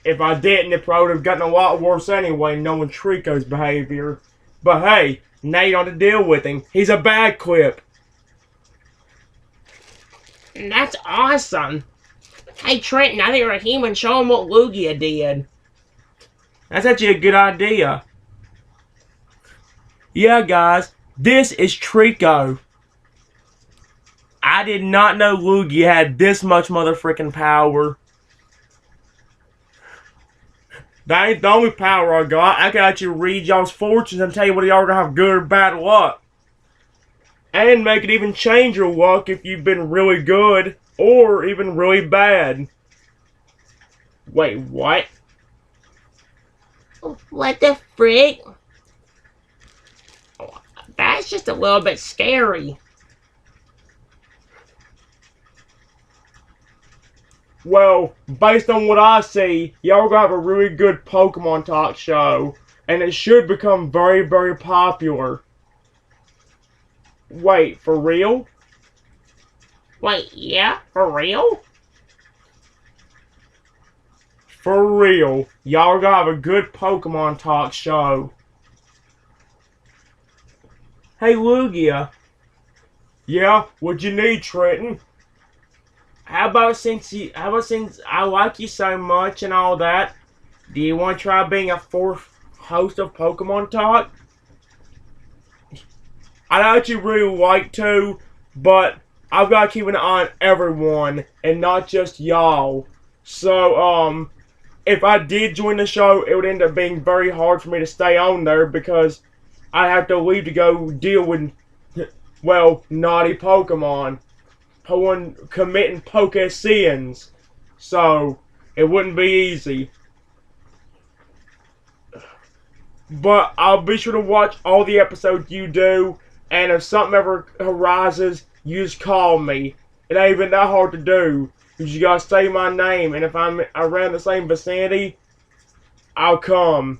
Speaker 2: If I didn't, it probably would have gotten a lot worse anyway, knowing Trico's behavior. But hey, now you don't have to deal with him. He's a bad clip.
Speaker 1: That's awesome. Hey, Trent, now that you're a human, show him what Luiga did.
Speaker 2: That's actually a good idea. Yeah, guys, this is Trico. I did not know Luiga had this much motherfucking power. That ain't the only power I got. I can actually read y'all's fortunes and tell you whether y'all are gonna have good or bad luck. And make it even change your luck if you've been really good or even really bad. Wait, what?
Speaker 1: What the frick? That's just a little bit scary.
Speaker 2: Well, based on what I see, y'all gonna have a really good Pokemon talk show. And it should become very, very popular. Wait, for real?
Speaker 1: Wait, yeah? For real?
Speaker 2: For real. Y'all are gonna have a good Pokemon talk show. Hey, Luiga. Yeah, what you need, Trenton? How about since I like you so much and all that, do you want to try being a fourth host of Pokemon Talk? I'd actually really like to, but I've got to keep an eye on everyone and not just y'all. So, if I did join the show, it would end up being very hard for me to stay on there because I'd have to leave to go deal with, well, naughty Pokemon. Committing poke sins. So, it wouldn't be easy. But I'll be sure to watch all the episodes you do, and if something ever arises, you just call me. It ain't even that hard to do. You just gotta say my name, and if I'm around the same vicinity, I'll come.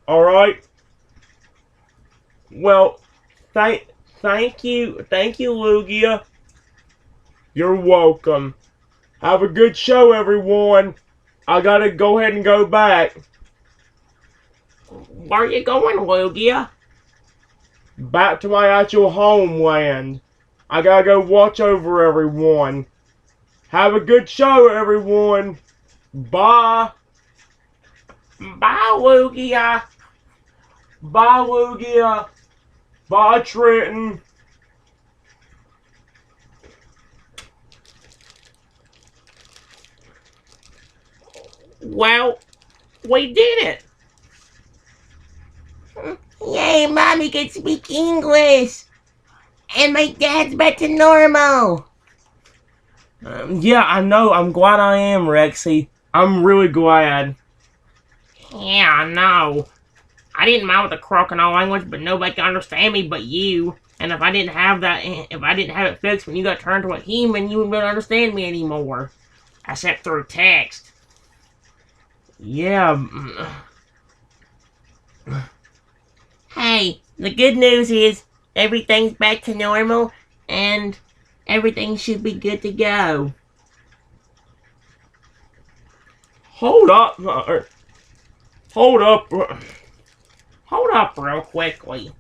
Speaker 2: Alright? Well, thank you, Luiga. You're welcome. Have a good show, everyone. I gotta go ahead and go back.
Speaker 1: Where are you going, Luiga?
Speaker 2: Back to my actual homeland. I gotta go watch over everyone. Have a good show, everyone. Bye.
Speaker 1: Bye, Luiga.
Speaker 2: Bye, Luiga. Bye, Trenton.
Speaker 1: Well, we did it. Yay, Mommy can speak English. And my dad's back to normal.
Speaker 2: Yeah, I know. I'm glad I am, Rexy. I'm really glad.
Speaker 1: Yeah, I know. I didn't mind with the crocodile language, but nobody can understand me but you. And if I didn't have that, if I didn't have it fixed when you got turned to a human, you wouldn't be able to understand me anymore. Except through text.
Speaker 2: Yeah.
Speaker 1: Hey, the good news is everything's back to normal, and everything should be good to go.
Speaker 2: Hold up. Hold up.
Speaker 1: Hold up real quickly.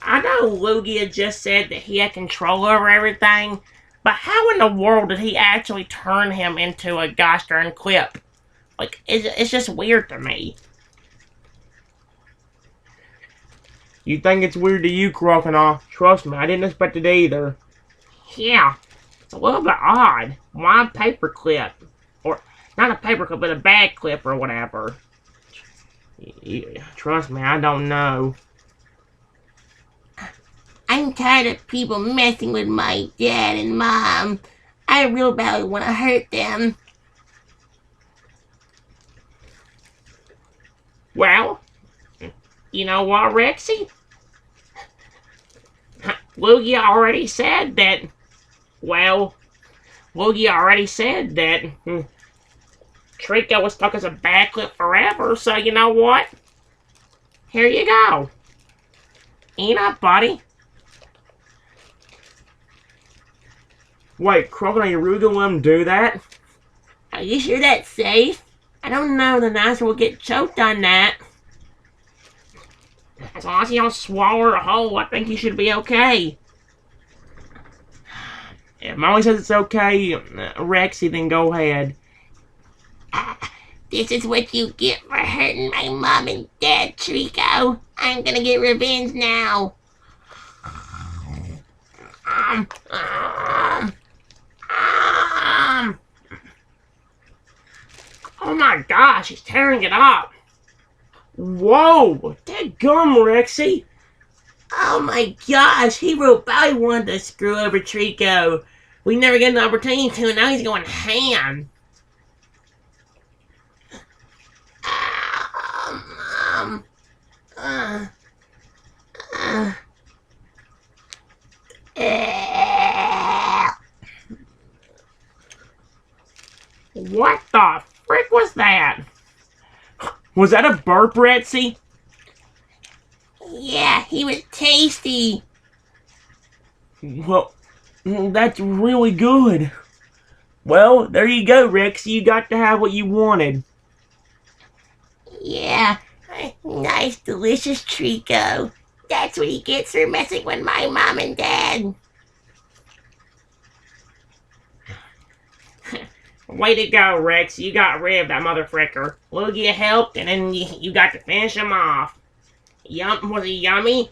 Speaker 1: I know Luiga just said that he had control over everything, but how in the world did he actually turn him into a gosh darn clip? Like, it's just weird to me.
Speaker 2: You think it's weird to you, Crocodile? Trust me, I didn't expect it either.
Speaker 1: Yeah, it's a little bit odd. Why a paperclip? Or, not a paperclip, but a bag clip or whatever.
Speaker 2: Trust me, I don't know.
Speaker 1: I'm tired of people messing with my dad and mom. I real badly want to hurt them. Well, you know what, Rexy? Luiga already said that. Well, Luiga already said that Trico was stuck as a backclip forever, so you know what? Here you go. Eat up, buddy.
Speaker 2: Wait, Crocodile, you really gonna let him do that?
Speaker 1: Are you sure that's safe? I don't know, the dinosaur will get choked on that. As long as you don't swallow a whole, I think you should be okay.
Speaker 2: If Molly says it's okay, Rexy, then go ahead.
Speaker 1: This is what you get for hurting my mom and dad, Trico. I'm gonna get revenge now. Oh my gosh, he's tearing it up.
Speaker 2: Whoa! Dadgum, Rexy!
Speaker 1: Oh my gosh, he real badly wanted to screw over Trico. We never get an opportunity to, and now he's going ham. What the frick was that?
Speaker 2: Was that a burp, Rexy?
Speaker 1: Yeah, he was tasty.
Speaker 2: Well, that's really good. Well, there you go, Rexy. You got to have what you wanted.
Speaker 1: Yeah, nice, delicious Trico. That's what he gets for messing with my mom and dad. Way to go, Rex. You got rid of that motherfricker. Luiga helped, and then you got to finish him off. Was he yummy?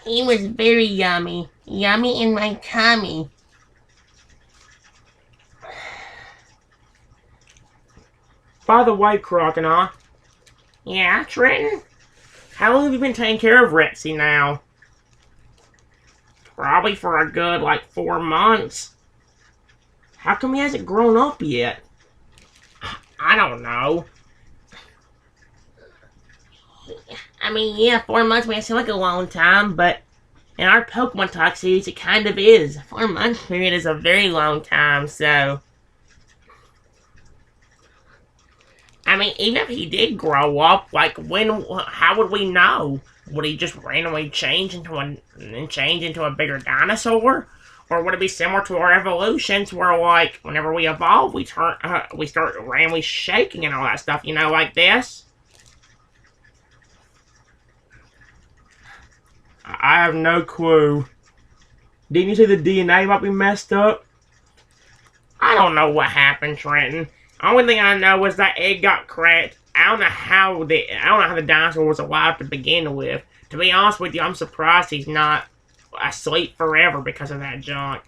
Speaker 1: He was very yummy. Yummy in my tummy.
Speaker 2: By the way, Crocodile.
Speaker 1: Yeah, Trenton?
Speaker 2: How long have you been taking care of Rexy now?
Speaker 1: Probably for a good, 4 months.
Speaker 2: How come he hasn't grown up yet?
Speaker 1: I don't know. I mean, yeah, 4 months may seem like a long time, but in our Pokemon Talk series, it kind of is. 4 month period is a very long time, so... I mean, even if he did grow up, how would we know? Would he just randomly change into a bigger dinosaur? Or would it be similar to our evolutions where, whenever we evolve, we start randomly shaking and all that stuff, like this?
Speaker 2: I have no clue. Didn't you say the DNA might be messed up?
Speaker 1: I don't know what happened, Trenton. Only thing I know is that egg got cracked. I don't know how the dinosaur was alive to begin with. To be honest with you, I'm surprised he's not asleep forever because of that junk.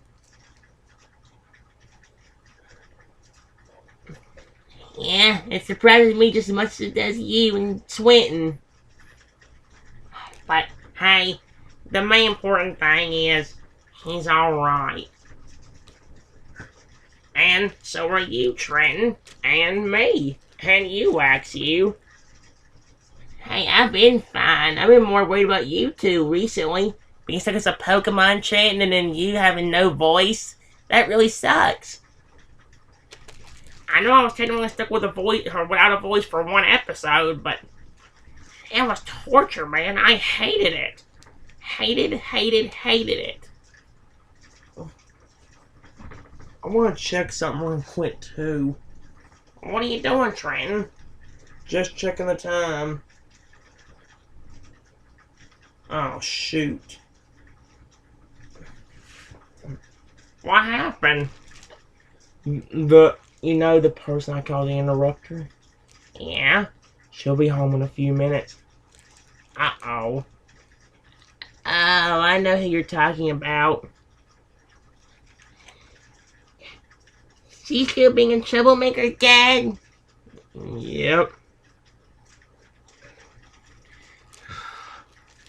Speaker 1: Yeah, it surprises me just as much as it does you and Swinton. But hey, the main important thing is he's alright. And so are you, Trenton. And me. And you, you. Hey, I've been fine. I've been more worried about you two recently. Being stuck as a Pokemon chanting and then you having no voice. That really sucks. I know I was technically stuck with a voice or without a voice for one episode, but it was torture, man. I hated it. Hated it.
Speaker 2: I want to check something real quick too.
Speaker 1: What are you doing, Trenton?
Speaker 2: Just checking the time. Oh shoot.
Speaker 1: What happened?
Speaker 2: The person I called the interrupter?
Speaker 1: Yeah?
Speaker 2: She'll be home in a few minutes.
Speaker 1: Uh-oh. Oh, I know who you're talking about. She's still being a troublemaker again?
Speaker 2: Yep.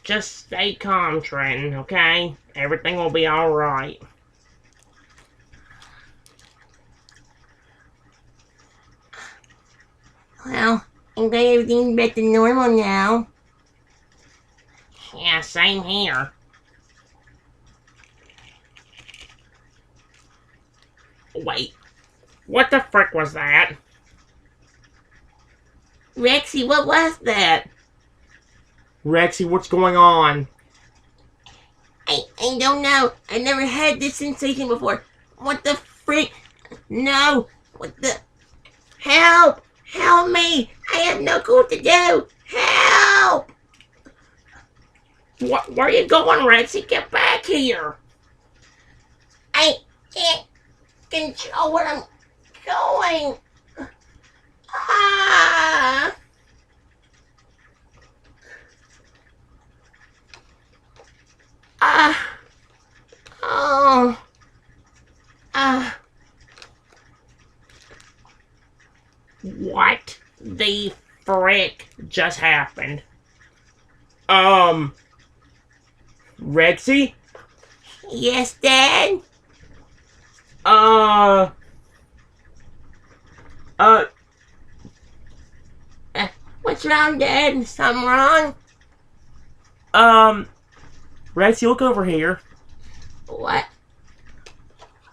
Speaker 1: Just stay calm, Trenton, okay? Everything will be alright. Well, I'm glad everything's back to normal now. Yeah, same here. Wait, what the frick was that? Rexy, what was that?
Speaker 2: Rexy, what's going on?
Speaker 1: I don't know. I never had this sensation before. What the frick? No! What the... Help! Help me! I have no clue what to do! Help! Where are you going, Rexy? Get back here! I can't control where I'm going! Ah! Ah! Oh! Ah! What the frick just happened?
Speaker 2: Rexy?
Speaker 1: Yes, Dad? What's wrong, Dad? Something wrong?
Speaker 2: Rexy, look over here.
Speaker 1: What?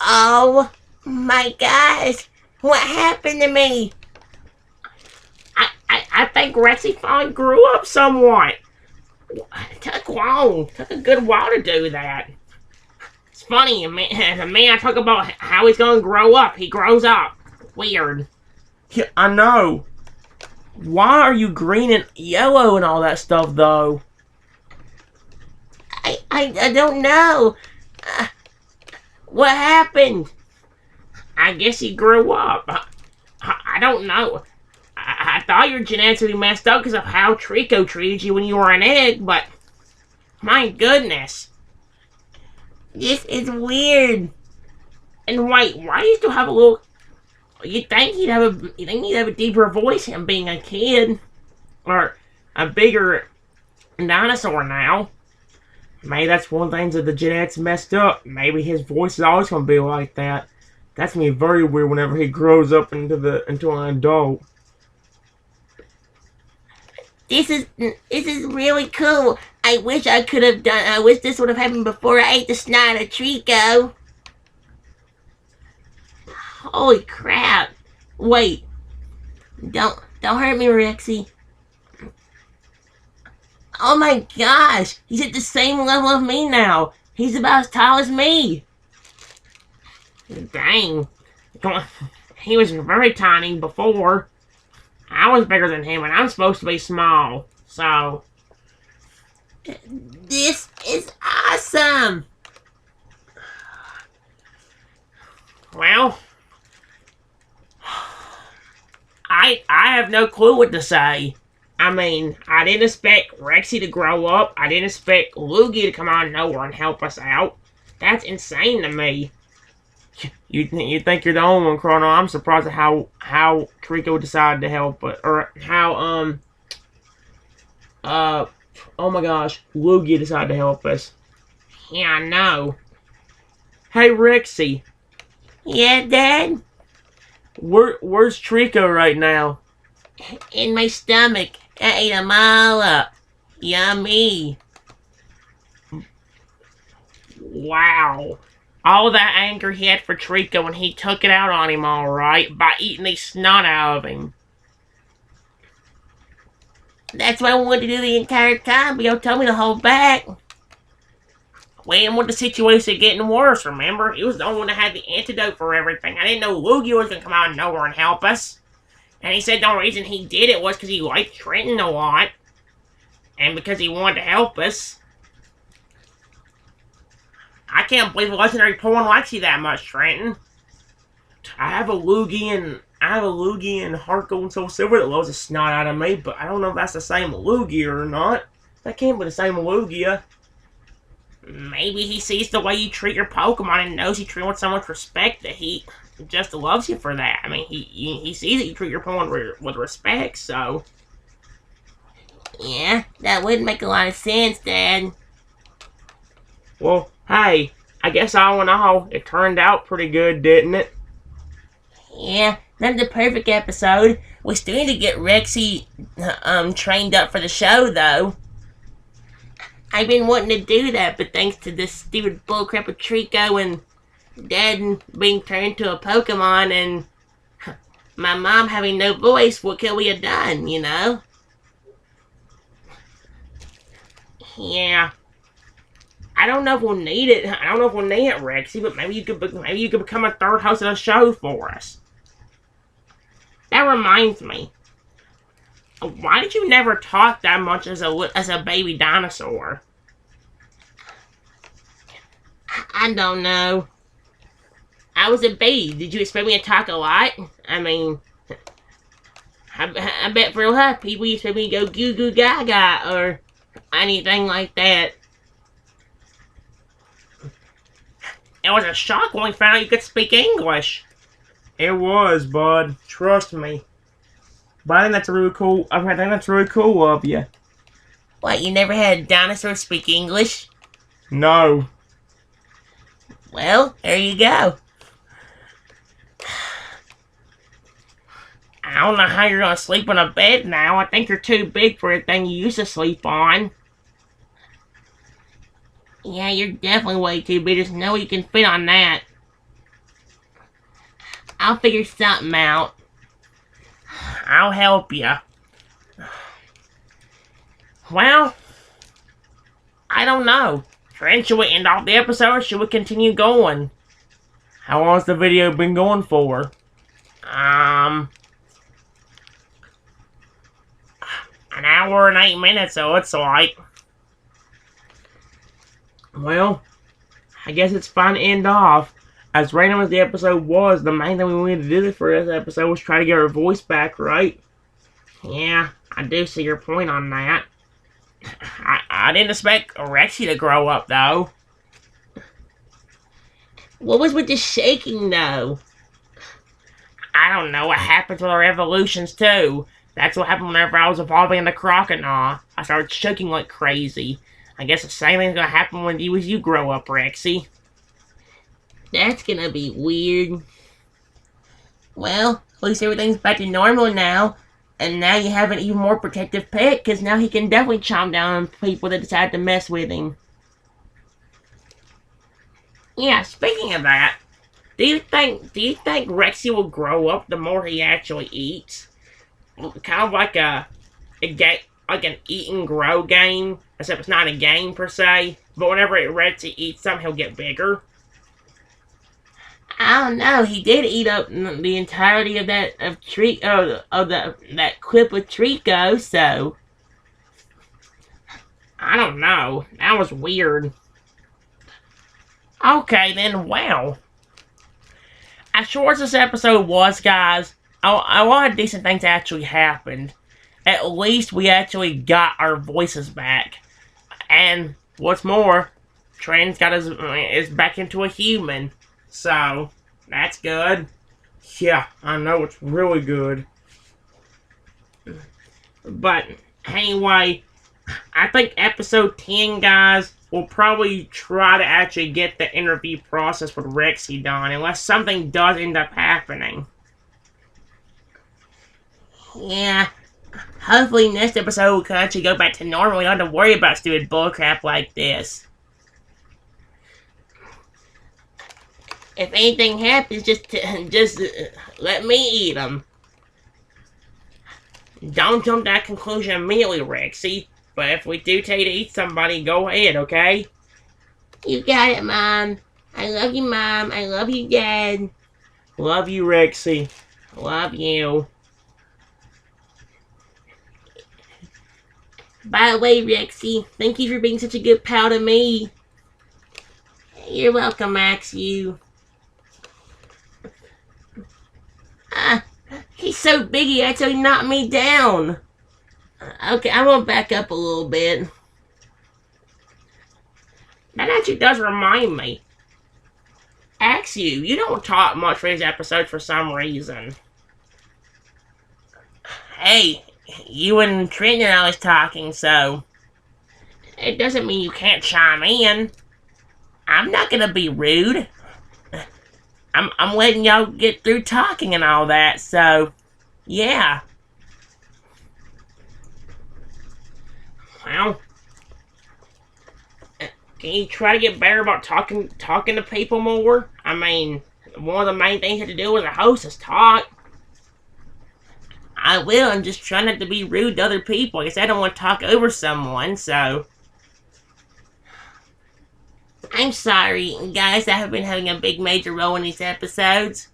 Speaker 1: Oh my gosh! What happened to me? I think Rexy finally grew up somewhat. It took long. It took a good while to do that. It's funny, the man I talk about how he's gonna grow up. He grows up. Weird.
Speaker 2: Yeah, I know. Why are you green and yellow and all that stuff, though?
Speaker 1: I don't know. What happened? I guess he grew up. I don't know. I thought your genetics would be messed up because of how Trico treated you when you were an egg, but my goodness. This is weird. And wait, why do you still have a little... You think he'd have a deeper voice, him being a kid? Or a bigger dinosaur now? Maybe that's one thing that the genetics messed up. Maybe his voice is always going to be like that. That's going to be very weird whenever he grows up into an adult. This is really cool. I wish this would have happened before I ate the snot of Trico. Holy crap. Wait. Don't hurt me, Rexy. Oh my gosh. He's at the same level of me now. He's about as tall as me. Dang. He was very tiny before. I was bigger than him, and I'm supposed to be small. So, this is awesome. Well, I have no clue what to say. I mean, I didn't expect Rexy to grow up. I didn't expect Luiga to come out of nowhere and help us out. That's insane to me. You think you're the only one, Chrono? I'm surprised at how Trico decided to help, or how oh my gosh, Luiga decided to help us. Yeah, I know. Hey, Rexy. Yeah, Dad.
Speaker 2: Where's Trico right now?
Speaker 1: In my stomach. I ate them all up. Yummy.
Speaker 2: Wow. All that anger he had for Trico, and he took it out on him, alright, by eating the snot out of him.
Speaker 1: That's what I wanted to do the entire time, but y'all told me to hold back.
Speaker 2: We didn't want the situation getting worse, remember? He was the only one that had the antidote for everything. I didn't know Luiga was going to come out of nowhere and help us. And he said the only reason he did it was because he liked Trenton a lot. And because he wanted to help us. I can't believe the legendary Pulling likes you that much, Trenton. I have a Lugia and Heart Gold and Soul Silver that loves the snot out of me, but I don't know if that's the same Lugia or not. That can't be the same Lugia.
Speaker 1: Maybe he sees the way you treat your Pokemon and knows you treat them with so much respect that he just loves you for that. I mean, he sees that you treat your Pokemon with respect, so... Yeah, that would make a lot of sense, Dad.
Speaker 2: Well, hey, I guess all in all, it turned out pretty good, didn't it?
Speaker 1: Yeah, not the perfect episode. We still need to get Rexy trained up for the show, though. I've been wanting to do that, but thanks to this stupid bullcrap of Trico and Dad being turned into a Pokemon and my mom having no voice, what could we have done, you know? Yeah. I don't know if we'll need it. I don't know if we'll need it, Rexy, but maybe you could become a third host of the show for us. That reminds me. Why did you never talk that much as a baby dinosaur? I don't know. I was a baby. Did you expect me to talk a lot? I mean, I bet for a lot of people you expect me to go goo goo gaga or anything like that. It was a shock when we found out you could speak English.
Speaker 2: It was, bud. Trust me. But I think that's really cool. I think that's really cool of you.
Speaker 1: What, you never had a dinosaur speak English?
Speaker 2: No.
Speaker 1: Well, there you go.
Speaker 2: I don't know how you're gonna sleep on a bed now. I think you're too big for the thing you used to sleep on.
Speaker 1: Yeah, you're definitely way too big. There's no way you can fit on that. I'll figure something out.
Speaker 2: I'll help you. Well, I don't know. Trent, should we end off the episode or should we continue going? How long's the video been going for? An hour and 8 minutes, so it's like. Well, I guess it's fine to end off. As random as the episode was, the main thing we wanted to do for this episode was try to get our voice back, right? Yeah, I do see your point on that. I didn't expect Rexy to grow up, though.
Speaker 1: What was with the shaking, though?
Speaker 2: I don't know what happens with our evolutions, too. That's what happened whenever I was evolving into Crocodile. I started shaking like crazy. I guess the same thing's gonna happen when you grow up, Rexy.
Speaker 1: That's gonna be weird. Well, at least everything's back to normal now. And now you have an even more protective pet, because now he can definitely chomp down on people that decide to mess with him. Yeah, speaking of that, do you think Rexy will grow up the more he actually eats? Kind of like an eat and grow game, except it's not a game per se. But whenever Rexy eats something, he'll get bigger. I don't know. He did eat up the entirety of that clip with Trico, so
Speaker 2: I don't know. That was weird. Okay, then, well, as short as this episode was, guys, a lot of decent things actually happened. At least we actually got our voices back. And what's more, Trent's got is back into a human. So, that's good. Yeah, I know it's really good. But, anyway, I think episode 10, guys, we'll probably try to actually get the interview process with Rexy done, unless something does end up happening.
Speaker 1: Yeah. Hopefully next episode we can actually go back to normal. We don't have to worry about stupid bullcrap like this. If anything happens, just let me eat them. Don't jump to that conclusion immediately, Rexy. But if we do tell you to eat somebody, go ahead, okay? You got it, Mom. I love you, Mom. I love you, Dad.
Speaker 2: Love you, Rexy.
Speaker 1: Love you. By the way, Rexy, thank you for being such a good pal to me. You're welcome, Max, you. He's so big he actually knocked me down. Okay, I'm gonna back up a little bit. That actually does remind me. Ax, you don't talk much for these episodes for some reason. Hey, you and Trenton are always talking, so it doesn't mean you can't chime in. I'm not gonna be rude. I'm letting y'all get through talking and all that, so yeah. Well, can you try to get better about talking to people more? I mean, one of the main things you have to do as a host is talk. I will, I'm just trying not to be rude to other people. I guess I don't want to talk over someone, so I'm sorry, guys, I have been having a big major role in these episodes.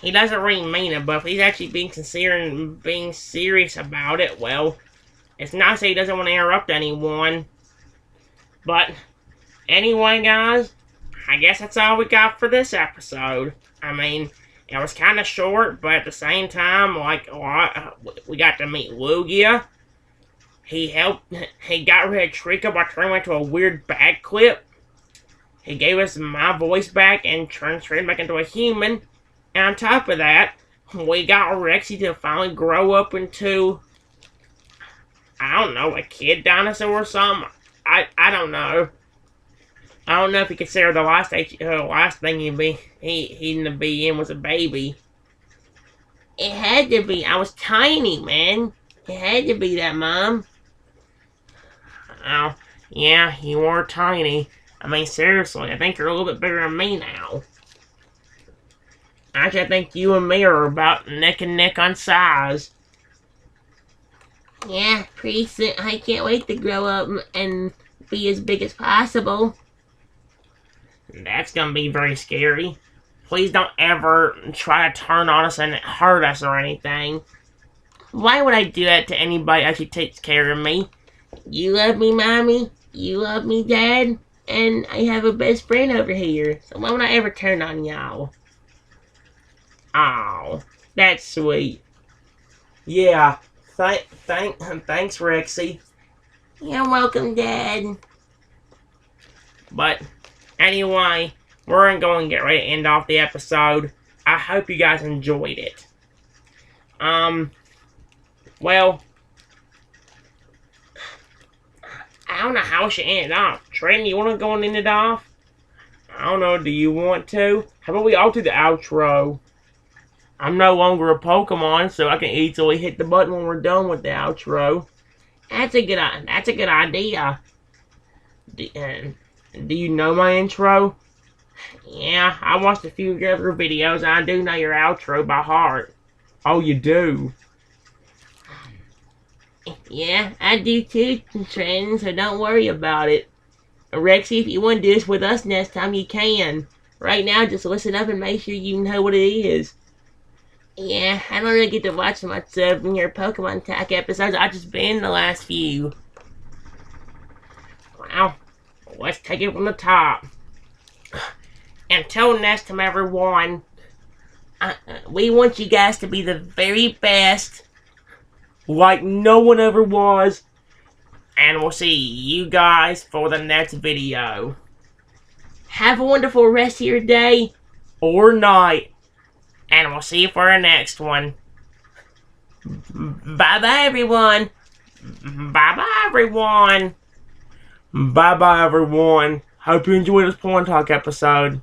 Speaker 1: He doesn't really mean it, but if he's actually being sincere and being serious about it, well, it's nice that he doesn't want to interrupt anyone. But, anyway, guys, I guess that's all we got for this episode. I mean, it was kind of short, but at the same time, we got to meet Luiga. He got rid of Trika by turning him into a weird bag clip. He gave us my voice back and turned straight back into a human. And on top of that, we got Rexy to finally grow up into, I don't know, a kid dinosaur or something. I don't know. I don't know if you consider the last thing he to be in was a baby. It had to be. I was tiny, man. It had to be that, Mom. Oh, yeah, you were tiny. I mean, seriously, I think you're a little bit bigger than me now. Actually, I think you and me are about neck and neck on size. Yeah, pretty soon. I can't wait to grow up and be as big as possible. That's gonna be very scary. Please don't ever try to turn on us and hurt us or anything. Why would I do that to anybody who actually takes care of me? You love me, Mommy. You love me, Dad. And I have a best friend over here. So why would I ever turn on y'all? Aw, that's sweet.
Speaker 2: Yeah, thanks, Rexy.
Speaker 1: You're welcome, Dad. But anyway, we're going to get ready to end off the episode. I hope you guys enjoyed it. Well, I don't know how we should end it off. Trenton, you want to go and end it off?
Speaker 2: I don't know, do you want to? How about we all do the outro? I'm no longer a Pokemon, so I can easily hit the button when we're done with the outro.
Speaker 1: That's a good idea.
Speaker 2: Do you know my intro?
Speaker 1: Yeah, I watched a few of your other videos. I do know your outro by heart.
Speaker 2: Oh, you do?
Speaker 1: Yeah, I do too, Trenton, so don't worry about it. Rexy, if you want to do this with us next time, you can. Right now, just listen up and make sure you know what it is. Yeah, I don't really get to watch much of your Pokemon Attack episodes. I've just been in the last few. Well, let's take it from the top. Until next time, everyone, we want you guys to be the very best,
Speaker 2: like no one ever was.
Speaker 1: And we'll see you guys for the next video. Have a wonderful rest of your day
Speaker 2: or night.
Speaker 1: And we'll see you for our next one. Bye-bye, everyone. Bye-bye, everyone.
Speaker 2: Bye-bye, everyone. Hope you enjoyed this Porn Talk episode.